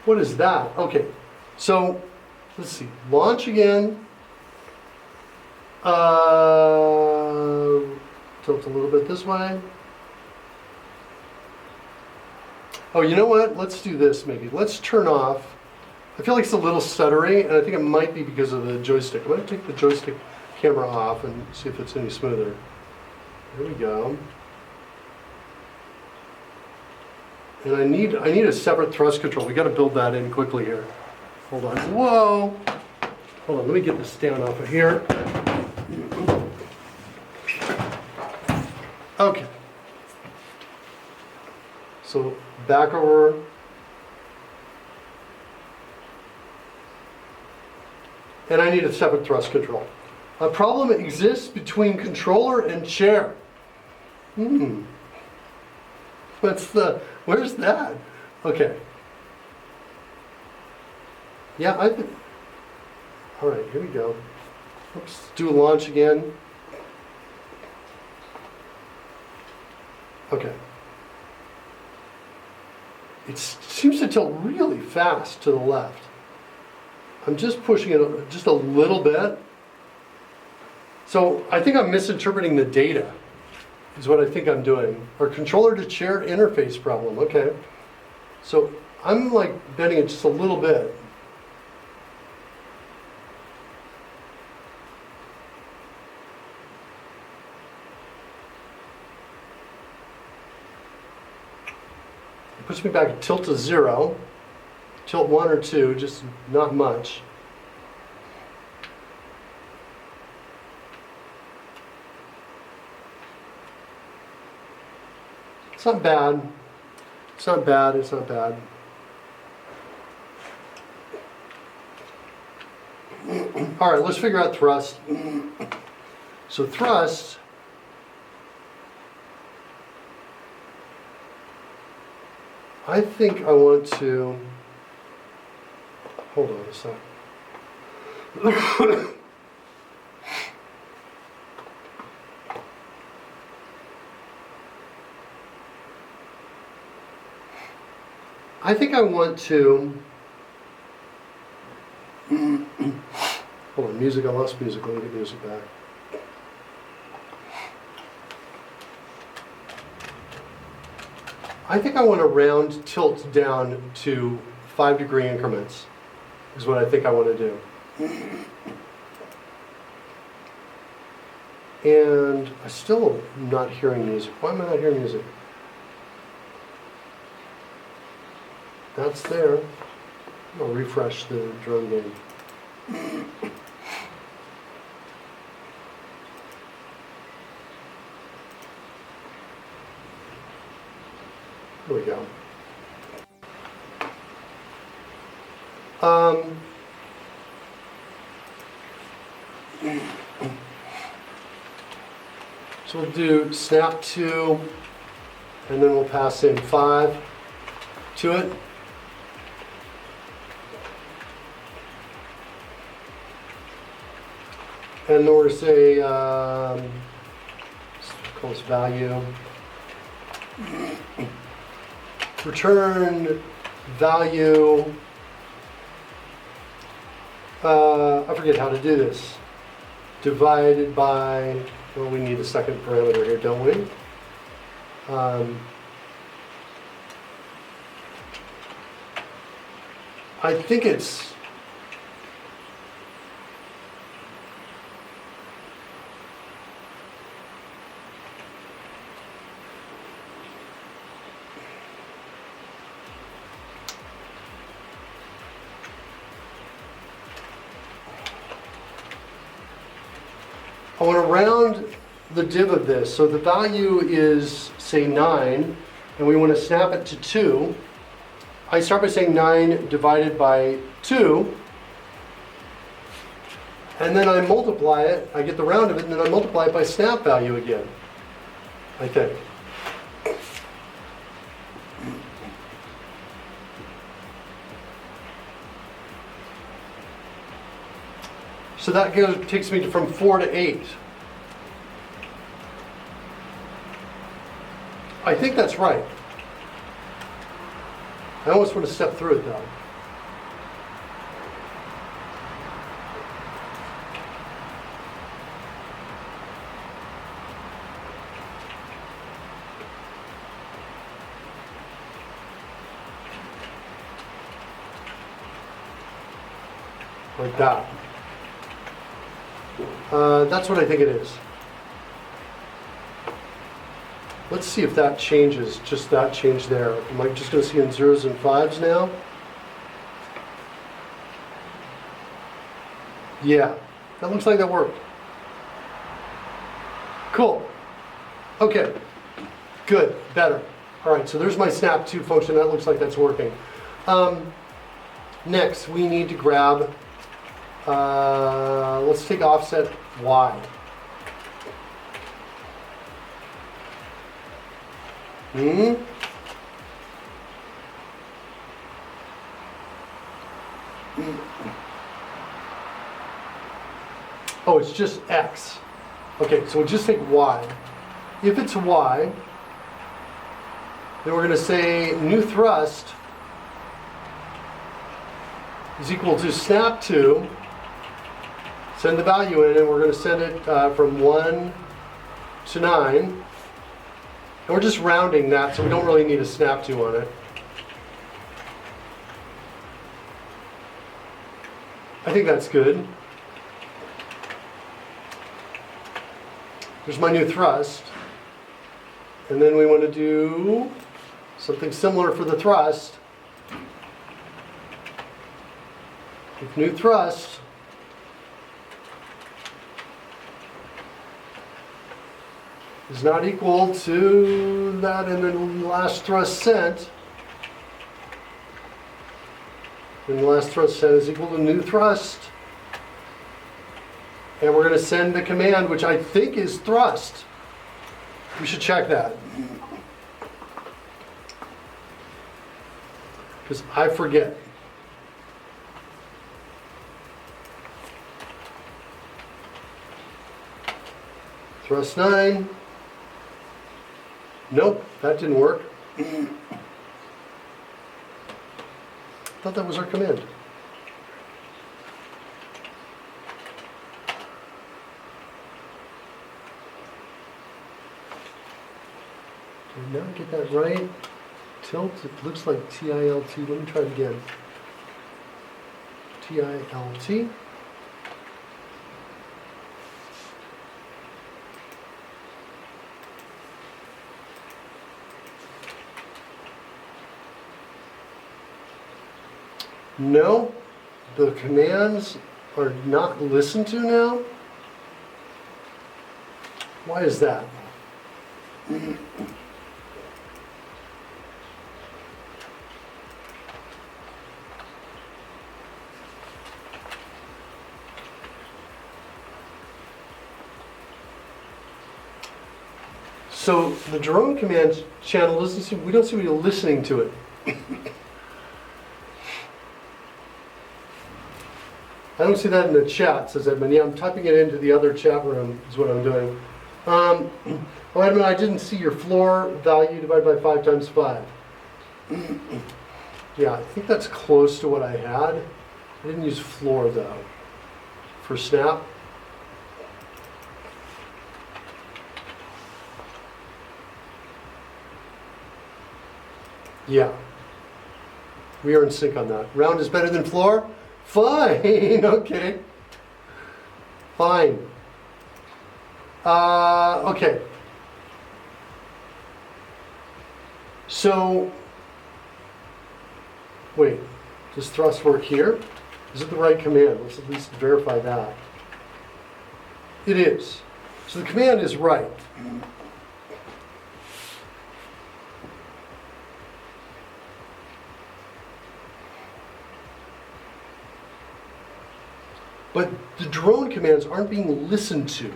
What is that? Okay, so let's see. Launch again. Tilt a little bit this way. Oh, you know what? Let's do this maybe. Let's turn off. I feel like it's a little stuttery, and I think it might be because of the joystick. I'm going to take the joystick camera off and see if it's any smoother. There we go. And I need a separate thrust control. We got to build that in quickly here. Hold on. Whoa. Hold on. Let me get this down off of here. Okay. So back over. And I need a separate thrust control. A problem exists between controller and chair. Where's that? Okay. Yeah, I think, all right, here we go. Let's do a launch again. Okay. it seems to tilt really fast to the left. I'm just pushing it just a little bit. So I think I'm misinterpreting the data, is what I think I'm doing. Or controller to shared interface problem, okay. So I'm like bending it just a little bit. It puts me back at tilt to 0, tilt 1 or 2, just not much. It's not bad. It's not bad. It's not bad. All right, let's figure out thrust. So thrust, I think I want to, hold on a sec. I think I want to, hold on, music, I lost music, let me get music back. I think I want to round tilt down to 5-degree increments, is what I think I want to do. And I still am not hearing music. Why am I not hearing music? That's there. I'll refresh the drum game. Here we go. So we'll do snap 2, and then we'll pass in 5 to it. And then we're going to say, call this value, return value, I forget how to do this, divided by, well, we need a second parameter here, don't we? I think it's, I want to round the div of this. So the value is, say, 9, and we want to snap it to 2. I start by saying 9 divided by 2, and then I multiply it. I get the round of it, and then I multiply it by snap value again, I think. So that takes me from 4 to 8. I think that's right. I almost want to step through it though. Like that. That's what I think it is. Let's see if that changes, just that change there. Am I just going to see in 0s and 5s now? Yeah, that looks like that worked. Cool. Okay, good, better. All right, so there's my snap to function. That looks like that's working. Next, we need to grab, let's take offset Y. Oh, it's just X. Okay, so we'll just take Y. If it's Y, Then we're going to say new thrust is equal to snap to, send the value in, and we're going to send it from 1 to 9. And we're just rounding that, so we don't really need a snap to on it. I think that's good. There's my new thrust. And then we want to do something similar for the thrust. If new thrust is not equal to that and then last thrust sent, then the last thrust sent is equal to new thrust. And we're going to send the command, which I think is thrust. We should check that. Because I forget. Thrust 9. Nope, that didn't work. Thought that was our command. Did I not get that right? Tilt, it looks like TILT. Let me try it again. TILT. No, the commands are not listened to now. Why is that? So the drone command channel doesn't seem, we don't seem to be listening to it. I don't see that in the chat, says Edmund. Yeah, I'm typing it into the other chat room is what I'm doing. Oh, Edmund, I didn't see your floor value divided by 5 times 5. Yeah, I think that's close to what I had. I didn't use floor, though, for snap. Yeah. We are in sync on that. Round is better than floor? Fine, okay. Fine. Okay. So, wait, does thrust work here? Is it the right command? Let's at least verify that. It is. So the command is right. But the drone commands aren't being listened to,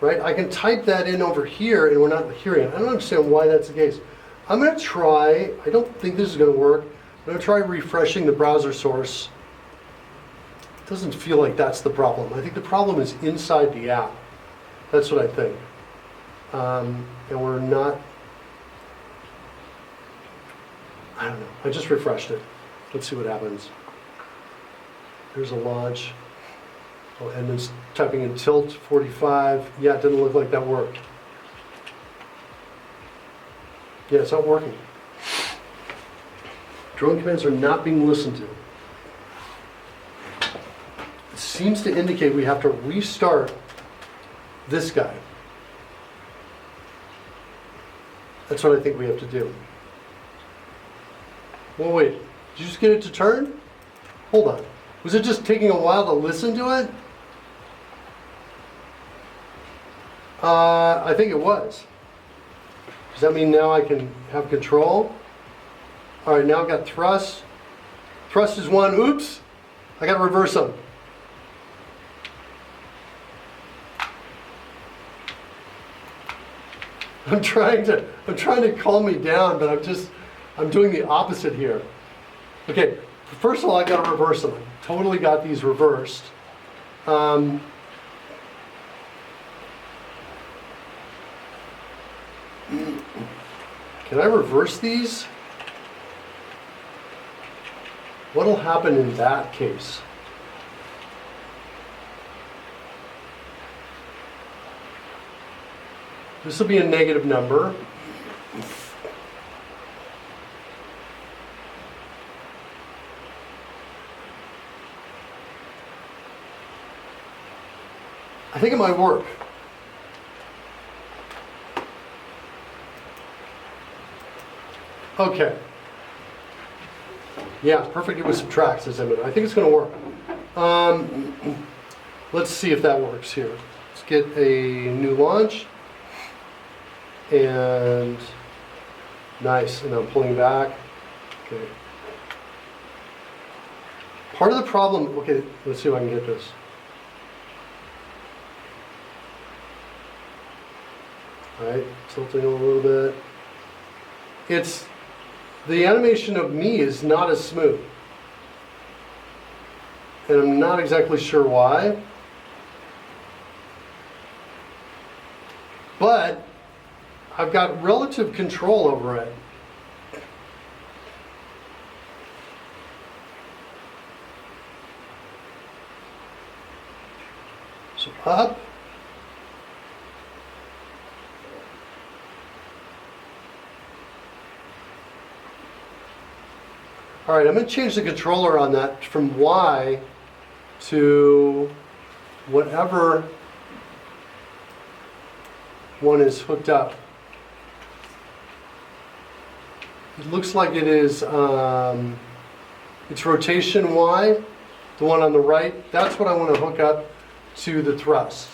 right? I can type that in over here and we're not hearing it. I don't understand why that's the case. I'm going to try, I don't think this is going to work, I'm going to try refreshing the browser source. It doesn't feel like that's the problem. I think the problem is inside the app. That's what I think. And we're not, I don't know, I just refreshed it. Let's see what happens. There's a launch. Oh, and it's typing in tilt 45. Yeah, it didn't look like that worked. Yeah, it's not working. Drone commands are not being listened to. It seems to indicate we have to restart this guy. That's what I think we have to do. Well, wait, did you just get it to turn? Hold on. Was it just taking a while to listen to it? I think it was. Does that mean now I can have control? All right, now I've got thrust. Thrust is 1. Oops, I got to reverse them. I'm trying to calm me down, but I'm doing the opposite here. Okay, first of all, I got to reverse them. I totally got these reversed. Okay, Can I reverse these? What'll happen in that case? This will be a negative number. I think it might work. Okay. Yeah, perfect with subtracts, as I meant. I think it's going to work. Let's see if that works here. Let's get a new launch. And nice. And I'm pulling back. Okay. Part of the problem, okay, let's see if I can get this. All right, tilting a little bit. It's, the animation of me is not as smooth. And I'm not exactly sure why. But I've got relative control over it. So up. All right, I'm going to change the controller on that from Y to whatever one is hooked up. It looks like it is, it's rotation Y, the one on the right. That's what I want to hook up to the thrust.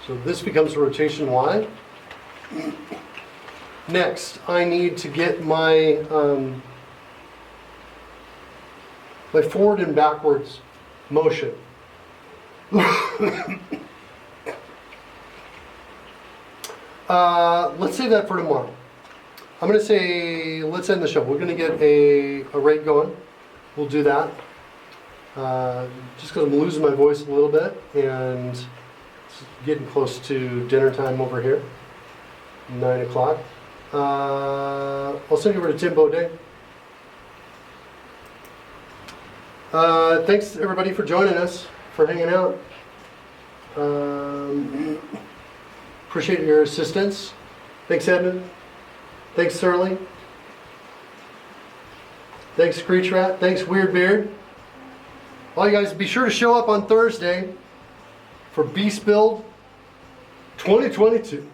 So this becomes rotation Y. Next, I need to get my my forward and backwards motion. Let's save that for tomorrow. I'm going to say, let's end the show. We're going to get a rate going. We'll do that. Just because I'm losing my voice a little bit and it's getting close to dinner time over here. 9 o'clock. I'll send you over to Tim Baudet. Thanks everybody for joining us, for hanging out. Appreciate your assistance. Thanks Edmund. Thanks Surly. Thanks Screech Rat. Thanks Weird Beard. All you guys, be sure to show up on Thursday for Beast Build 2022.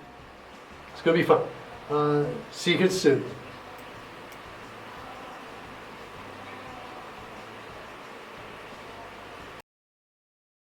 It's going to be fun. See you guys soon.